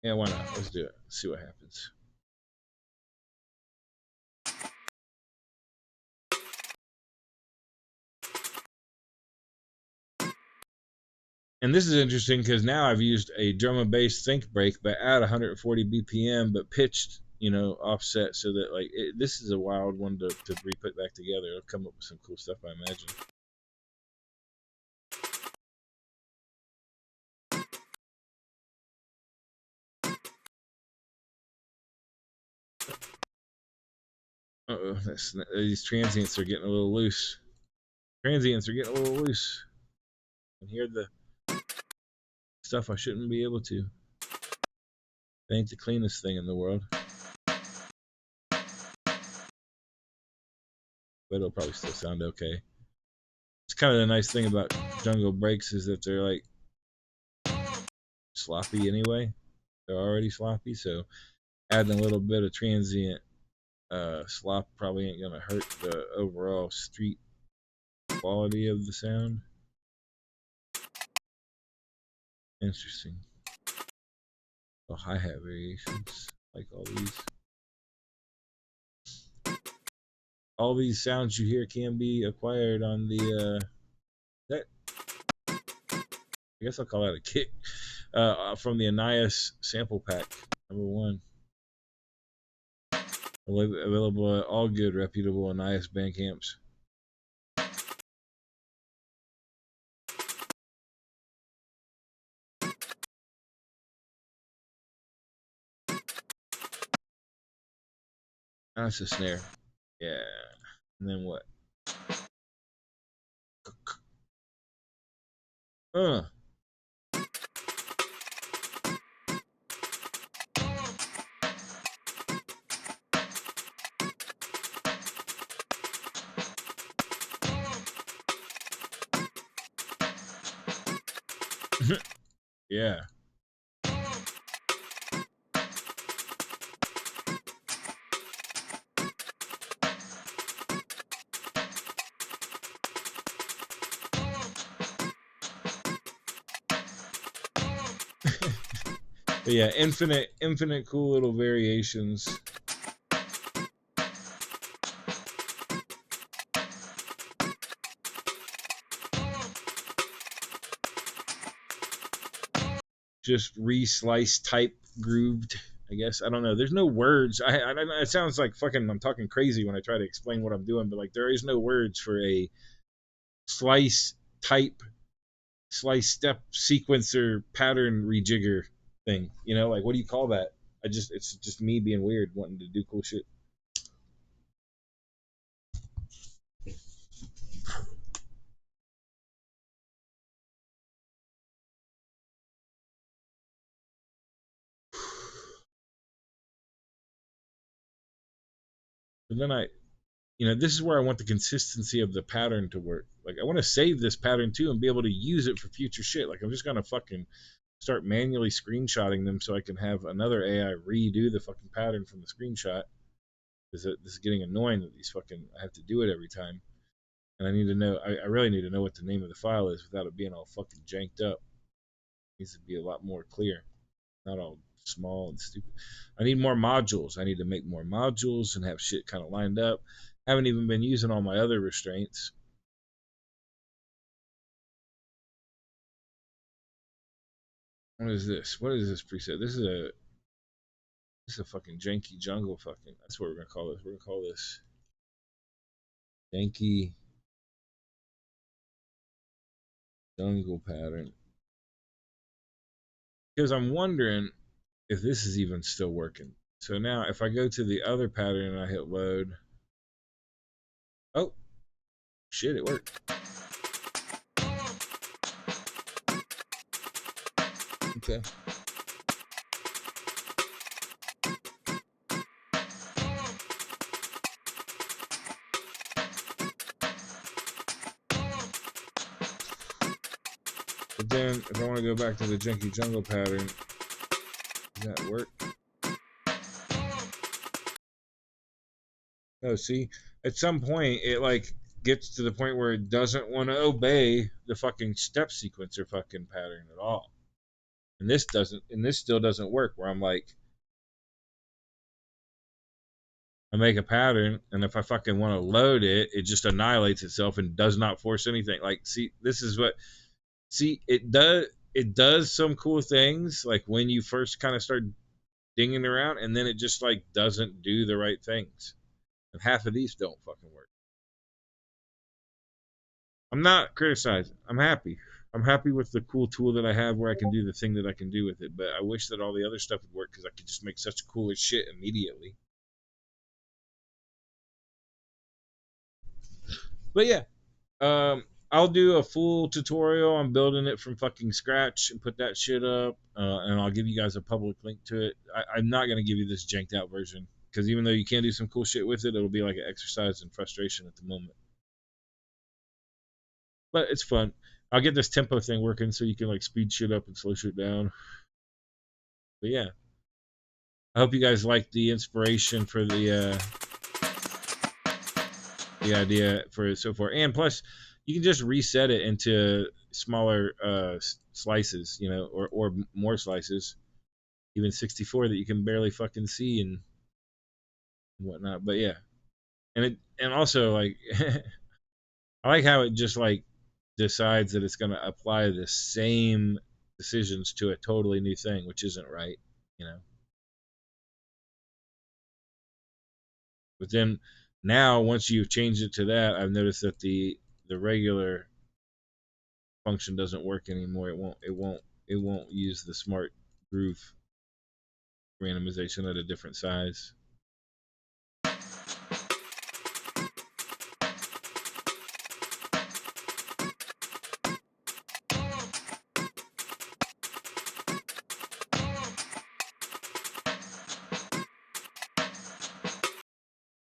Yeah, why not? Let's do it. Let's see what happens. And this is interesting because now I've used a drum and bass sync break, but at 140 BPM, but pitched, offset, so that this is a wild one to re-put back together. It'll come up with some cool stuff, I imagine. Uh-oh, these transients are getting a little loose. I can hear the stuff I shouldn't be able to. It ain't the cleanest thing in the world. But it'll probably still sound okay. It's kind of the nice thing about jungle breaks is that they're like sloppy anyway. They're already sloppy, so adding a little bit of transient slop probably ain't gonna hurt the overall street quality of the sound. Interesting. Oh, hi-hat variations, like all these sounds you hear can be acquired on the that I guess I'll call that a kick from the Annias sample pack #1. Available at all good reputable Annias bandcamps. That's a snare. Yeah. And then what? Yeah. But yeah, infinite cool little variations. Just re-slice type grooved I guess. I don't know. There's no words. I don't know. It sounds like fucking I'm talking crazy when I try to explain what I'm doing, but like there is no words for a slice type, slice step sequencer pattern rejigger thing. You know, like what do you call that? It's just me being weird, wanting to do cool shit. But then this is where I want the consistency of the pattern to work. Like I want to save this pattern too and be able to use it for future shit. Like I'm just gonna fucking start manually screenshotting them so I can have another AI redo the fucking pattern from the screenshot. Because this is getting annoying that I have to do it every time. And I need to know, I really need to know what the name of the file is without it being all fucking janked up. It needs to be a lot more clear, not all small and stupid. I need more modules. I need to make more modules and have shit kind of lined up. I haven't even been using all my other restraints. What is this? What is this preset? This is a fucking janky jungle fucking. That's what we're gonna call this. We're gonna call this janky jungle pattern. Because I'm wondering if this is even still working. So now if I go to the other pattern and I hit load, oh shit, it worked. Okay. But then if I want to go back to the janky jungle pattern, does that work? Oh, see, at some point it like gets to the point where it doesn't want to obey the fucking step sequencer fucking pattern at all. And this still doesn't work, where I'm like, I make a pattern, and if I fucking want to load it, it just annihilates itself and does not force anything. Like, see, it does some cool things, like when you first kind of start dinging around, and then it just like doesn't do the right things. And half of these don't fucking work. I'm not criticizing. I'm happy. I'm happy with the cool tool that I have where I can do the thing that I can do with it. But I wish that all the other stuff would work because I could just make such cooler shit immediately. But yeah, I'll do a full tutorial on building it from fucking scratch and put that shit up. And I'll give you guys a public link to it. I'm not going to give you this janked out version because even though you can do some cool shit with it, it'll be like an exercise in frustration at the moment. But it's fun. I'll get this tempo thing working so you can like speed shit up and slow shit down. But yeah, I hope you guys like the inspiration for the idea for it so far. And plus, you can just reset it into smaller slices, or more slices, even 64 that you can barely fucking see and whatnot. But yeah, and also like I like how it just like decides that it's going to apply the same decisions to a totally new thing, which isn't right, But then now, once you've changed it to that, I've noticed that the regular function doesn't work anymore. It won't use the smart groove randomization at a different size.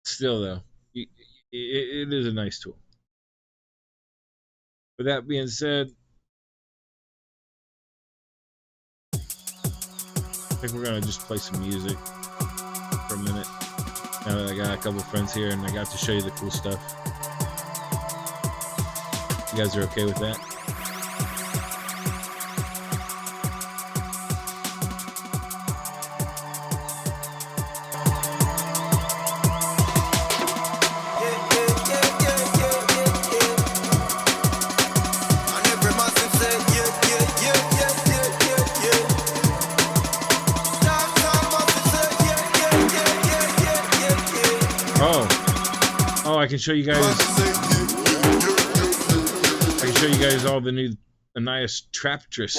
Still though, it is a nice tool. With that being said, I think we're gonna just play some music for a minute. Now that I got a couple friends here and I got to show you the cool stuff. You guys are okay with that? I can show you guys. I can show you guys all the new Annias Traptress.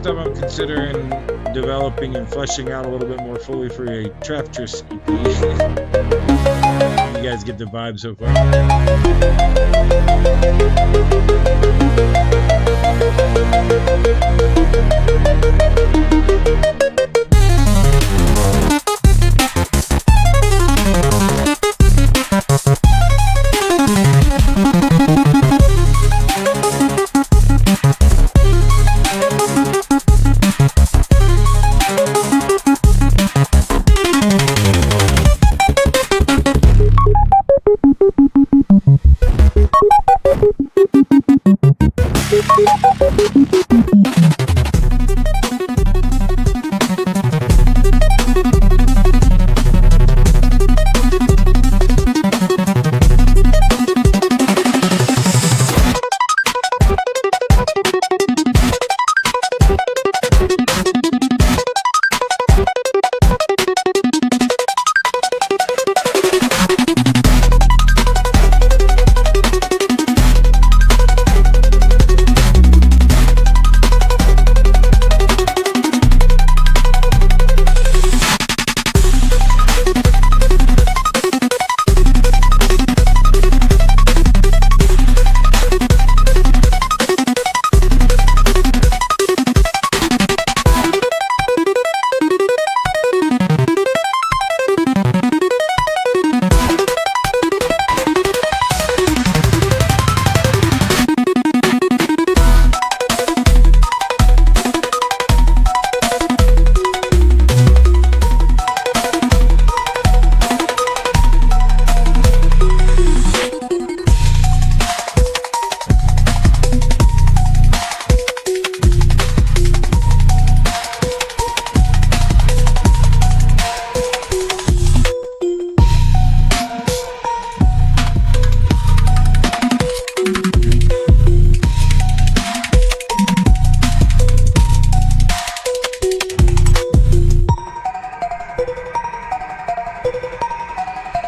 stuff I'm considering developing and fleshing out a little bit more fully for a Traptress EP. You guys get the vibe so far.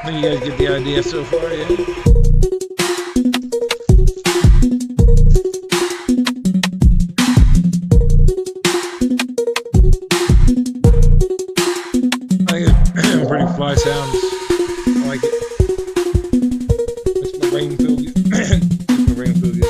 I think you guys get the idea so far, yeah? I think it's pretty fly sounds. I like it. Makes my brain feel good. Makes my brain feel good.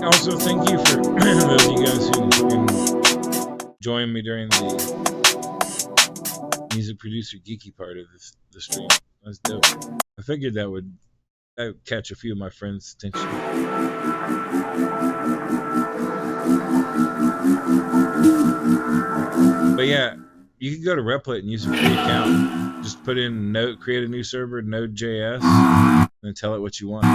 Also, thank you for those of you guys who joined me during the music producer geeky part of the stream. That's dope. I figured that would catch a few of my friends' attention. But yeah, you can go to Replit and use a free account. Just put in create a new server, Node.js, and tell it what you want.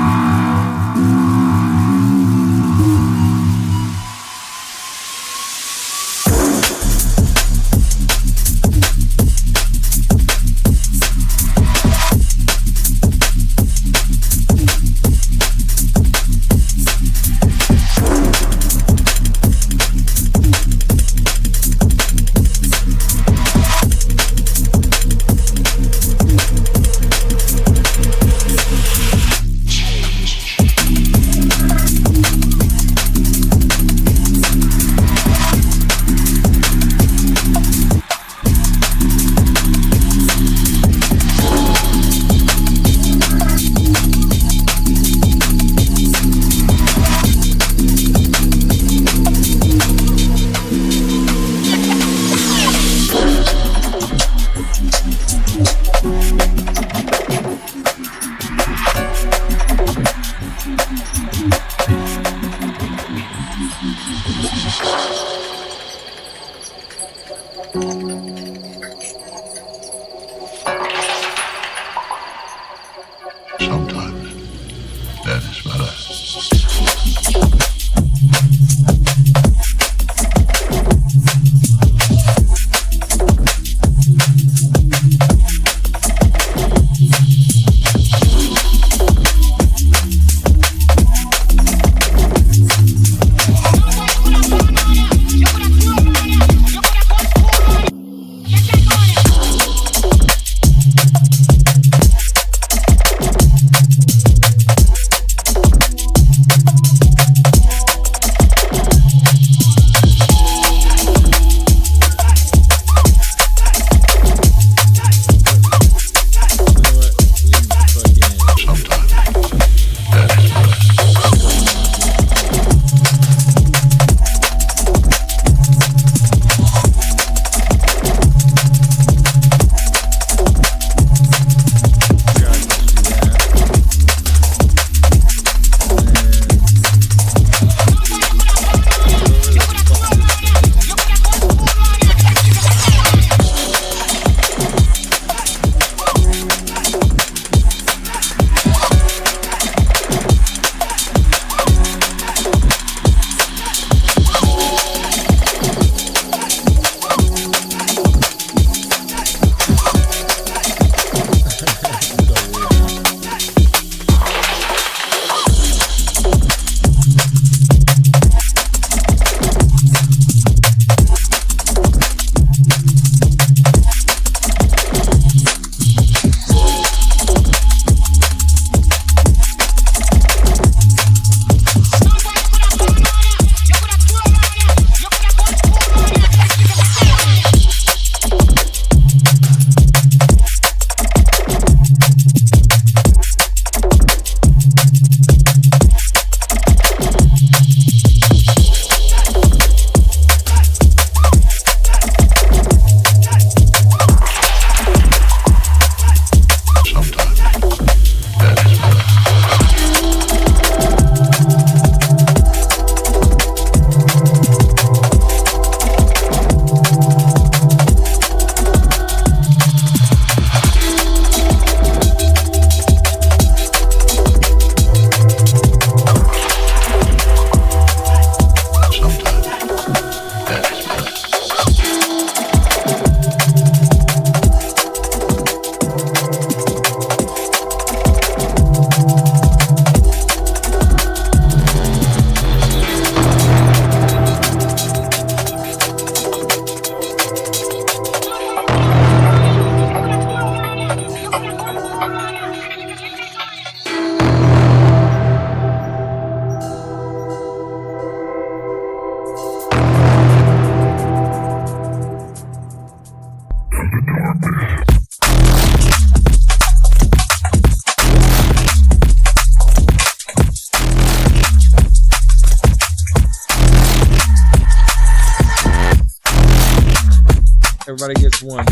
Everybody gets one.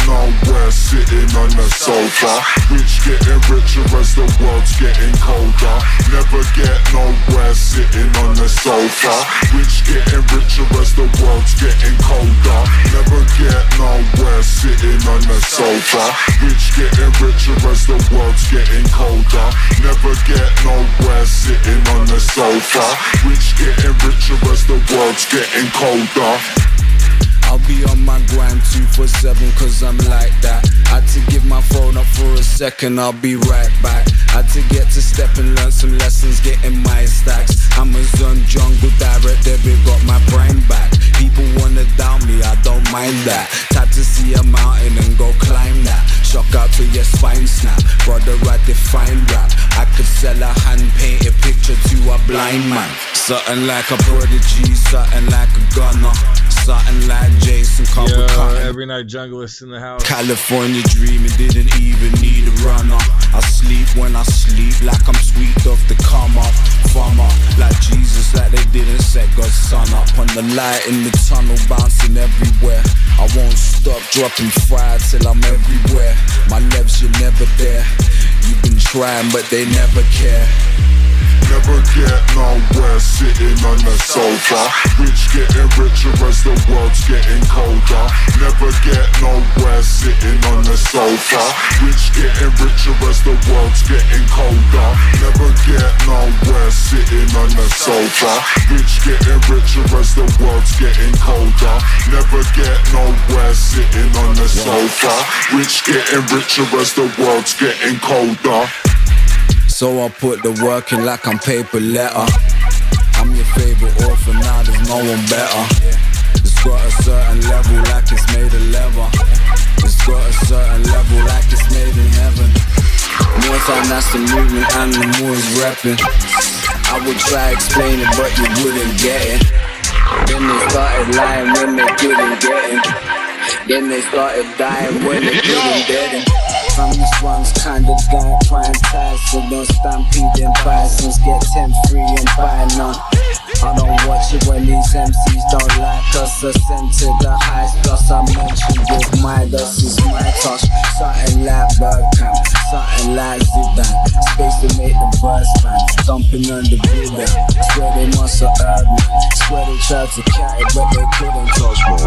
nowhere sitting on the sofa. Rich getting richer as the world's getting colder. Never get nowhere sitting on the sofa. Rich getting richer as the world's getting colder. Never get nowhere sitting on the sofa. Rich getting richer as the world's getting colder. Never get nowhere sitting on the sofa. Rich getting richer as the world's getting colder. I'll be on my grind 247 cause I'm like that. Had to give my phone up for a second, I'll be right back. Had to get to step and learn some lessons, getting my stacks. Amazon jungle direct debit got my prime back. People wanna down me, I don't mind that. Type to see a mountain and go climb that. Shock out to your spine snap, brother I define rap. I could sell a hand painted picture to a blind man. Something like a prodigy, something like a gunner. Something like Jason Yo, every night junglist in the house. California dreaming, didn't even need a runner. I sleep when I sleep, like I'm sweet off the come up. Farm up, like Jesus, like they didn't set God's son up. On the light in the tunnel, bouncing everywhere. I won't stop dropping fire till I'm everywhere. My levs, you're never there. You've been trying, but they never care. Never get nowhere sitting on the sofa. Rich getting richer as the world's getting colder. Never get nowhere sitting on the sofa. Rich getting richer as the world's getting colder. Never get nowhere sitting on the sofa. Rich getting richer as the world's getting colder. Never get nowhere sitting on the sofa. Rich getting richer as the world's getting colder. So I put the work in like I'm paper letter. I'm your favorite author, now there's no one better. It's got a certain level like it's made of leather. It's got a certain level like it's made in heaven. More time that's the movement and the more is rapping. I would try explain it but you wouldn't get it. Then they started lying when they couldn't get it. Then they started dying when they couldn't get it. From this one's kind of guy, prime ties, so don't stampede and bisons. Get 10 free and buy none. I don't watch it when these MCs don't like us. Ascend to the highest, plus I mentioned with my dust is my touch. Something like Bergkamp, something like Zidane. Space to make the verse bang, dumping on the building. Swear they must have heard me. Swear they tried to cat it, but they couldn't touch me.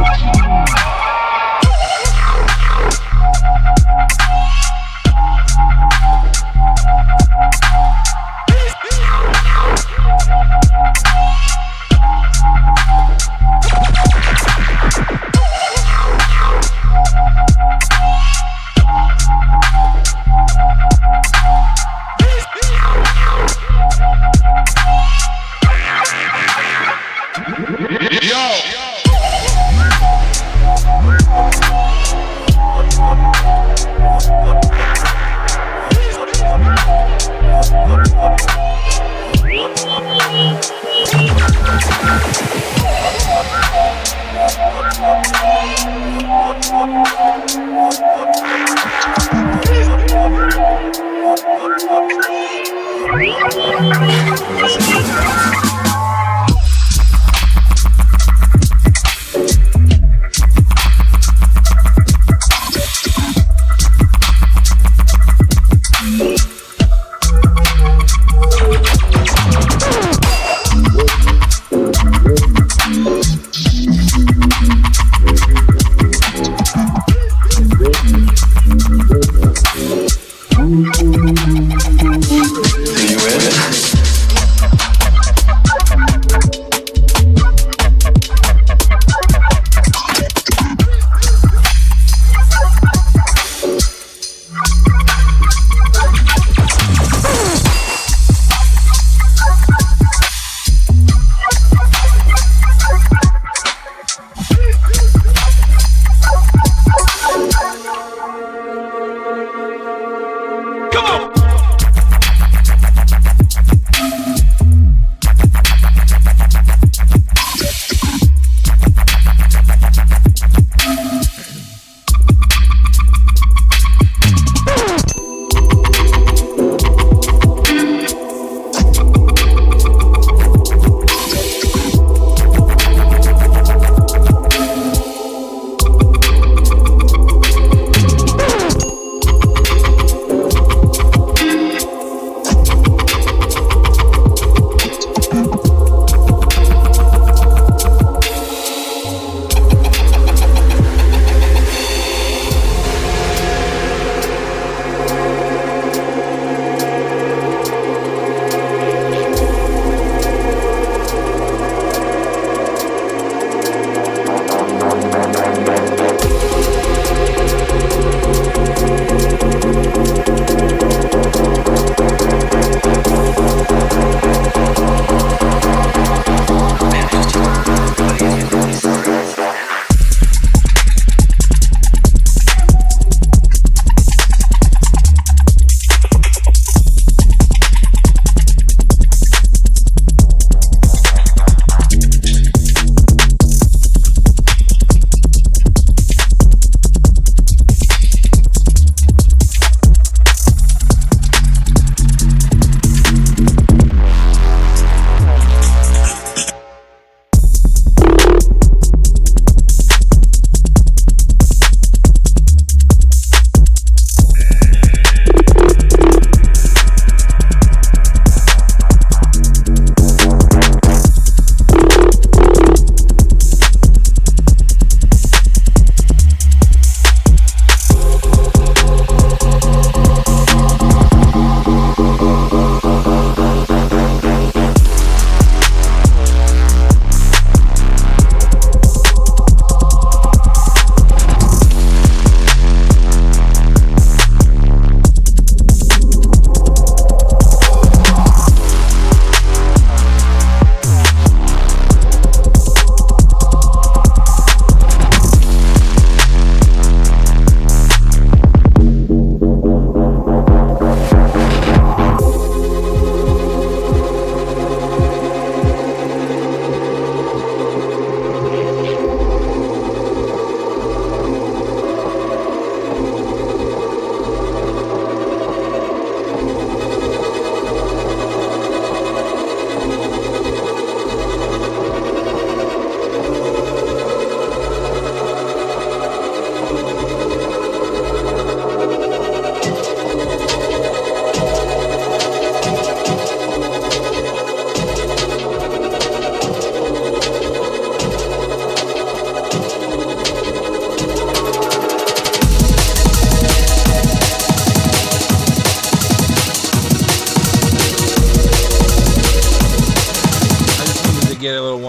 Come on!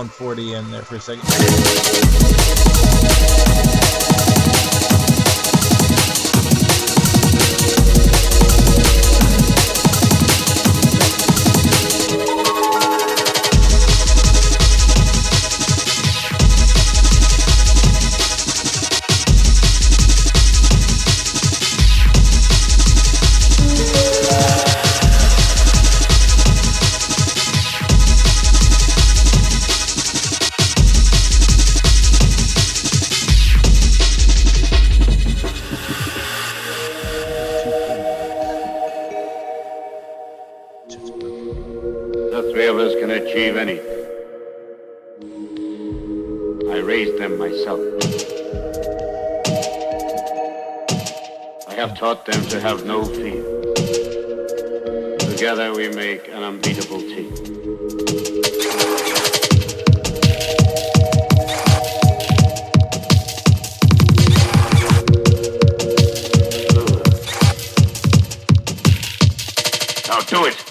140 in there for a second. The three of us can achieve anything. I raised them myself. I have taught them to have no fear. Together we make an unbeatable team. Now do it!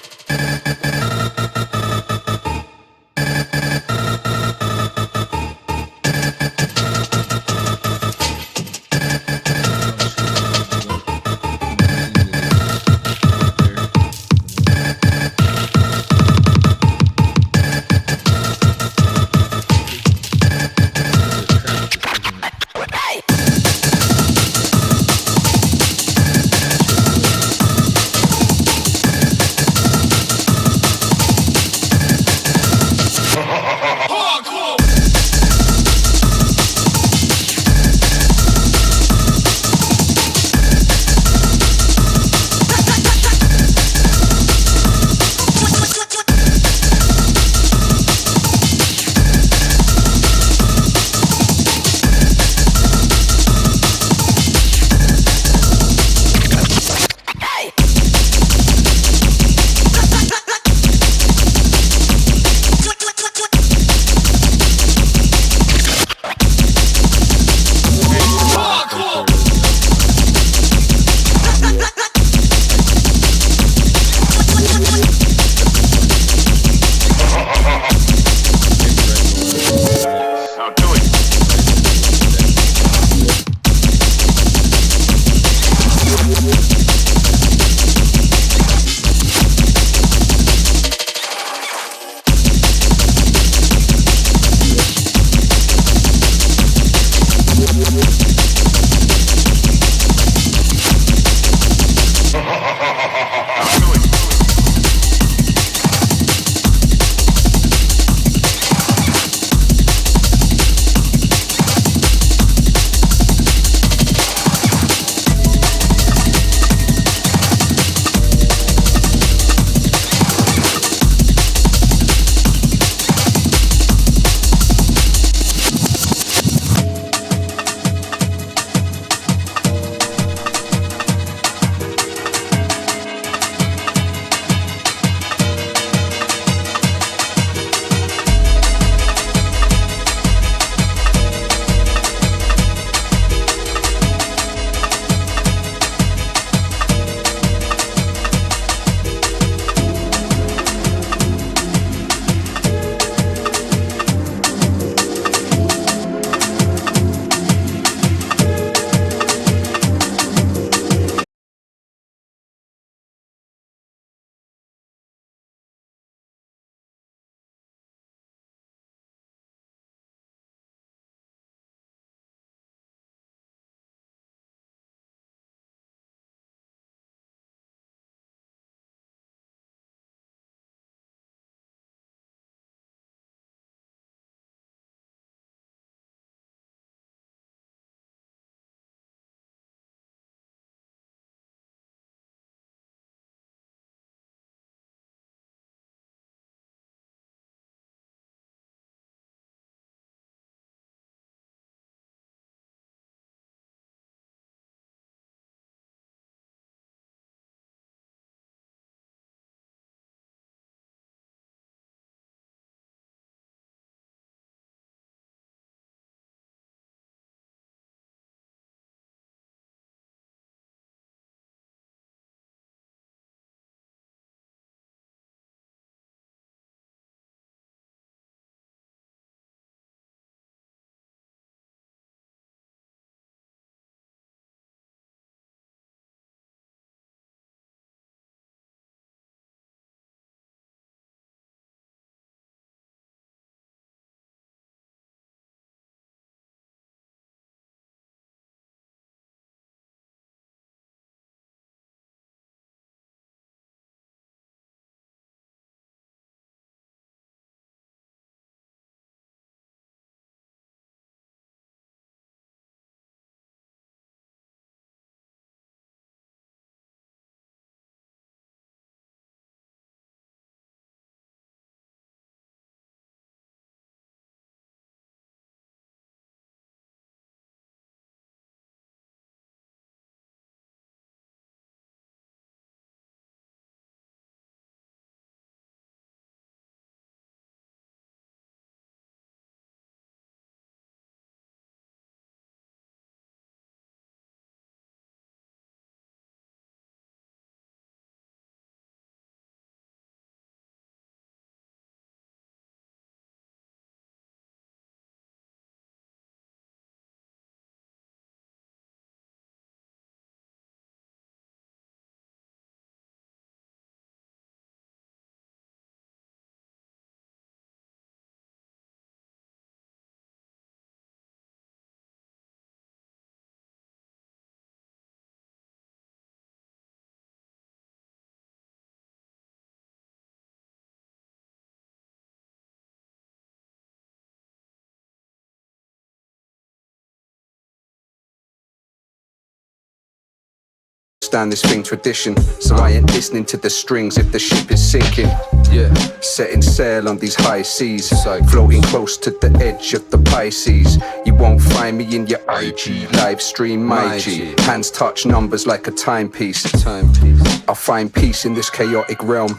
Understand this thing tradition, so I ain't listening to the strings if the ship is sinking. Yeah, setting sail on these high seas, floating close to the edge of the Pisces. You won't find me in your IG live stream, my G. Hands touch numbers like a timepiece. I'll find peace in this chaotic realm.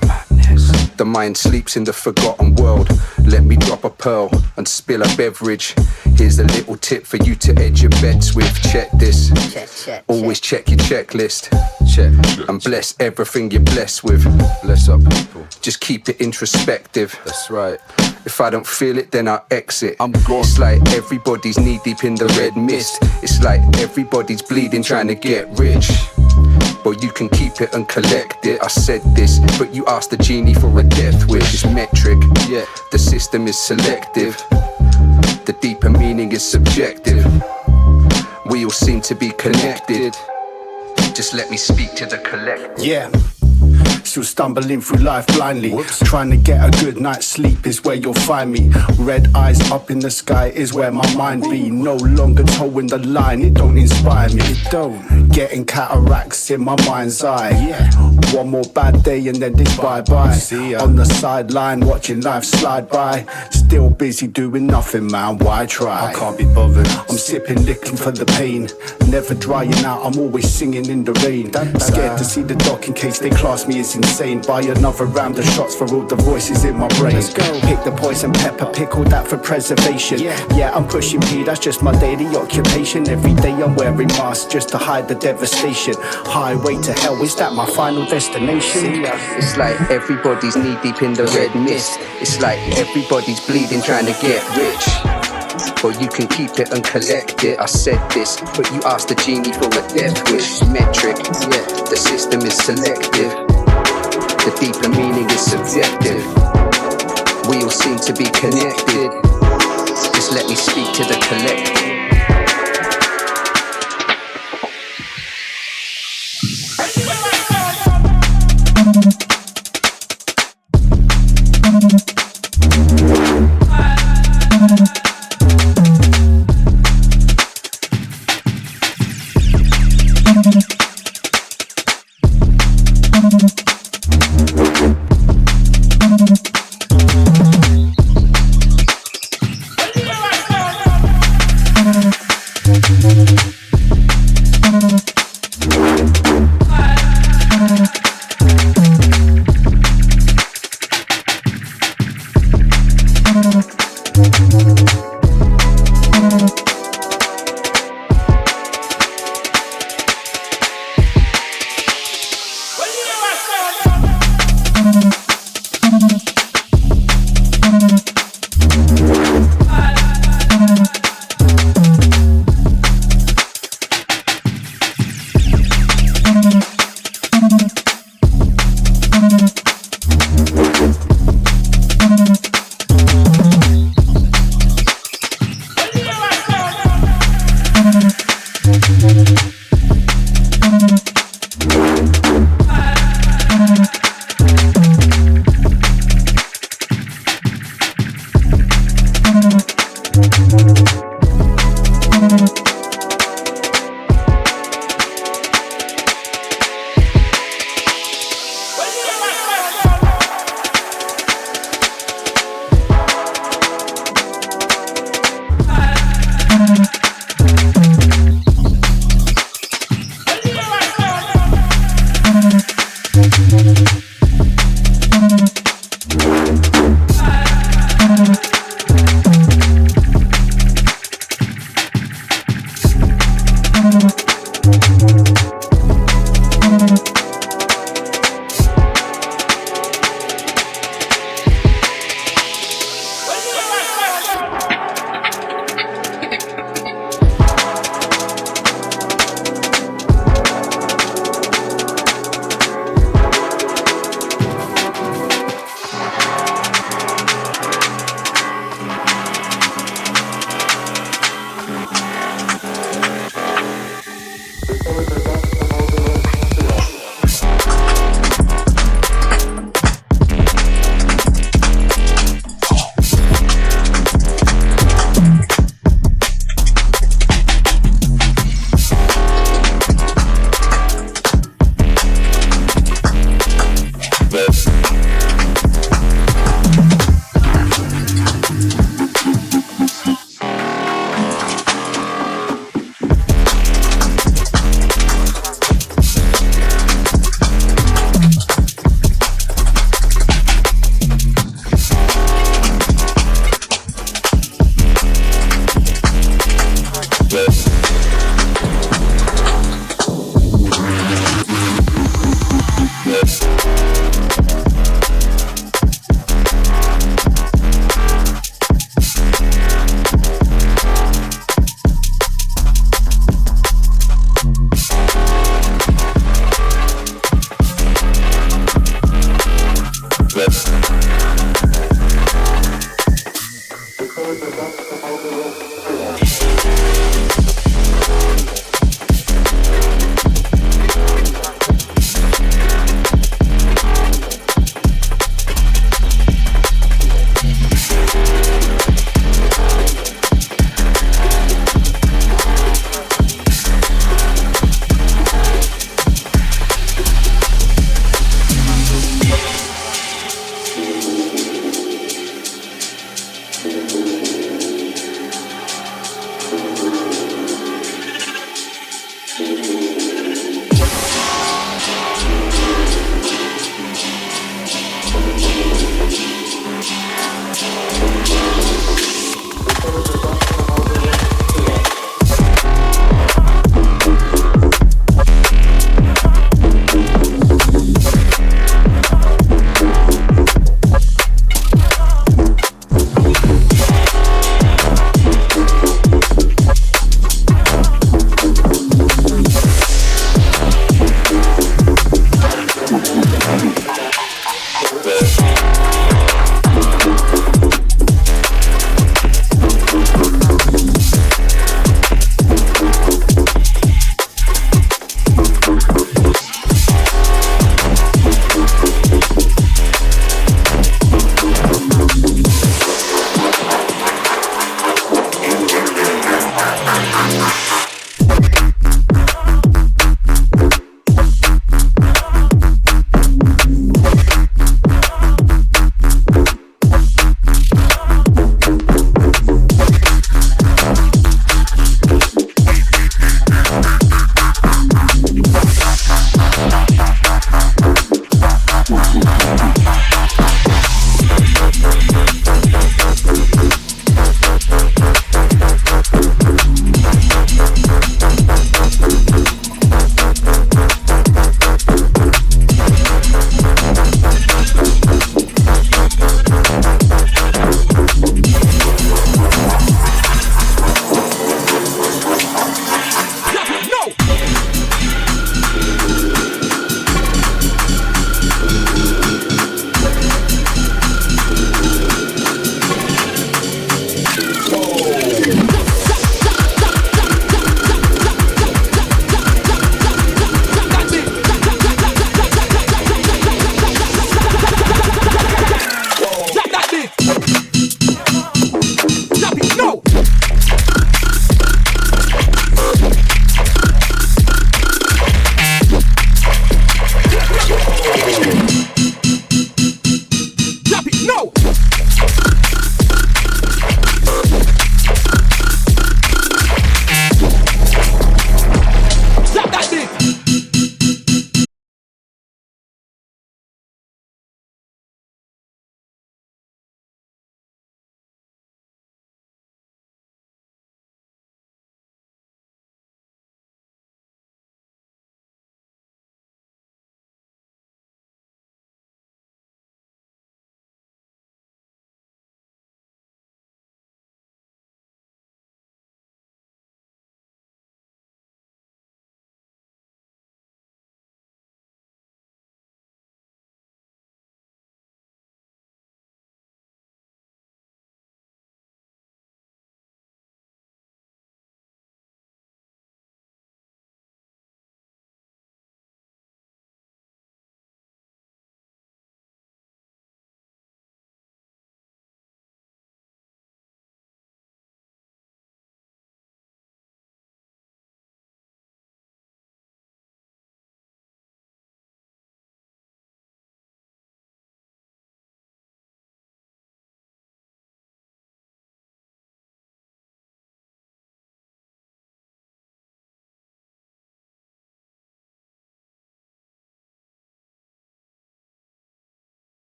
The mind sleeps in the forgotten world. Let me drop a pearl and spill a beverage. Here's a little tip for you to edge your bets with. Check this. Always check your checklist. And bless everything you're blessed with. Bless up people. Just keep it introspective. That's right. If I don't feel it, then I'll exit. I'm gone. It's like everybody's knee deep in the red mist. It's like everybody's bleeding trying to get rich. But you can keep it and collect it. I said this, but you asked the genie for a death wish. It's metric, yeah. The system is selective. The deeper meaning is subjective. We all seem to be connected. Just let me speak to the collective. Yeah. Still stumbling through life blindly. Trying to get a good night's sleep is where you'll find me. Red eyes up in the sky is where my mind be. No longer towing the line, it don't inspire me. It don't. Getting cataracts in my mind's eye. Yeah. One more bad day and then it's bye-bye. On the sideline watching life slide by. Still busy doing nothing, man, why try? I can't be bothered. I'm sipping, licking for the pain. Never drying out, I'm always singing in the rain. Scared to see the dock in case they class me as insane. Buy another round of shots for all the voices in my brain. Let's go. Pick the poison pepper, pickle that for preservation. Yeah, I'm pushing P, that's just my daily occupation. Every day I'm wearing masks just to hide the devastation. Highway to hell, is that my final destination? It's like everybody's knee deep in the red mist. It's like everybody's bleeding trying to get rich. But you can keep it and collect it. I said this, but you asked the genie for a death wish. Metric, yeah, the system is selective. The deeper meaning is subjective. We all seem to be connected. Just let me speak to the collective.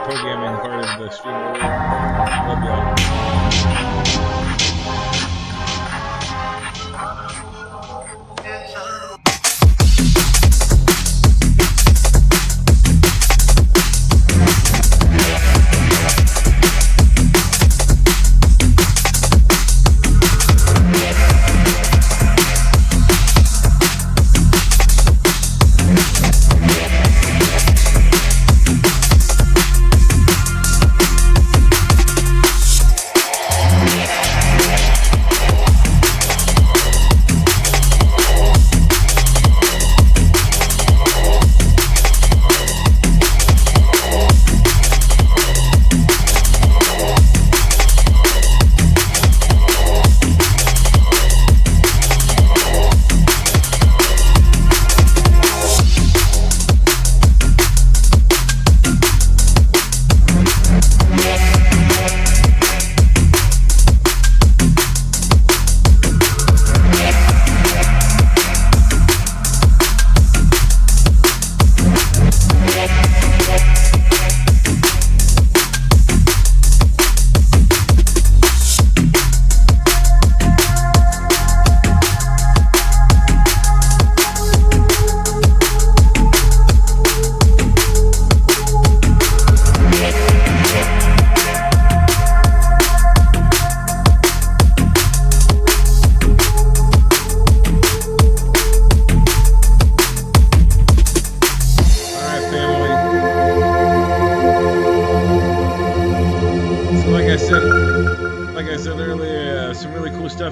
Programming part of the stream earlier. Love y'all.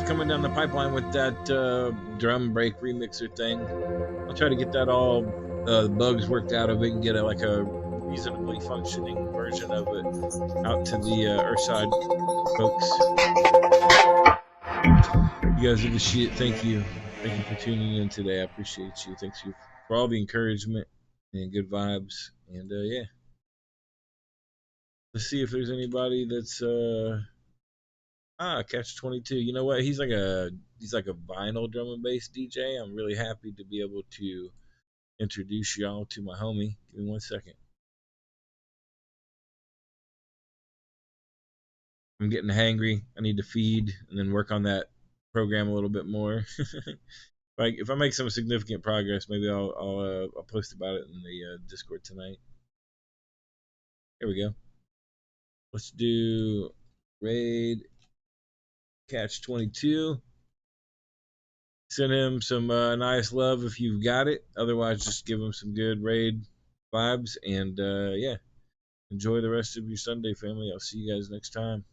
Coming down the pipeline with that drum break remixer thing. I'll try to get that all bugs worked out of it and get like a reasonably functioning version of it out to the Earthside folks. You guys are the shit. Thank you for tuning in today. I appreciate you. Thanks you for all the encouragement and good vibes. And yeah, let's see if there's anybody that's Catch 22. You know what? He's like a vinyl drum and bass DJ. I'm really happy to be able to introduce y'all to my homie. Give me 1 second. I'm getting hangry. I need to feed and then work on that program a little bit more. Like if I make some significant progress, maybe I'll post about it in the Discord tonight. Here we go. Let's do raid Catch 22. Send him some nice love if you've got it. Otherwise, just give him some good raid vibes. And yeah, enjoy the rest of your Sunday, family. I'll see you guys next time.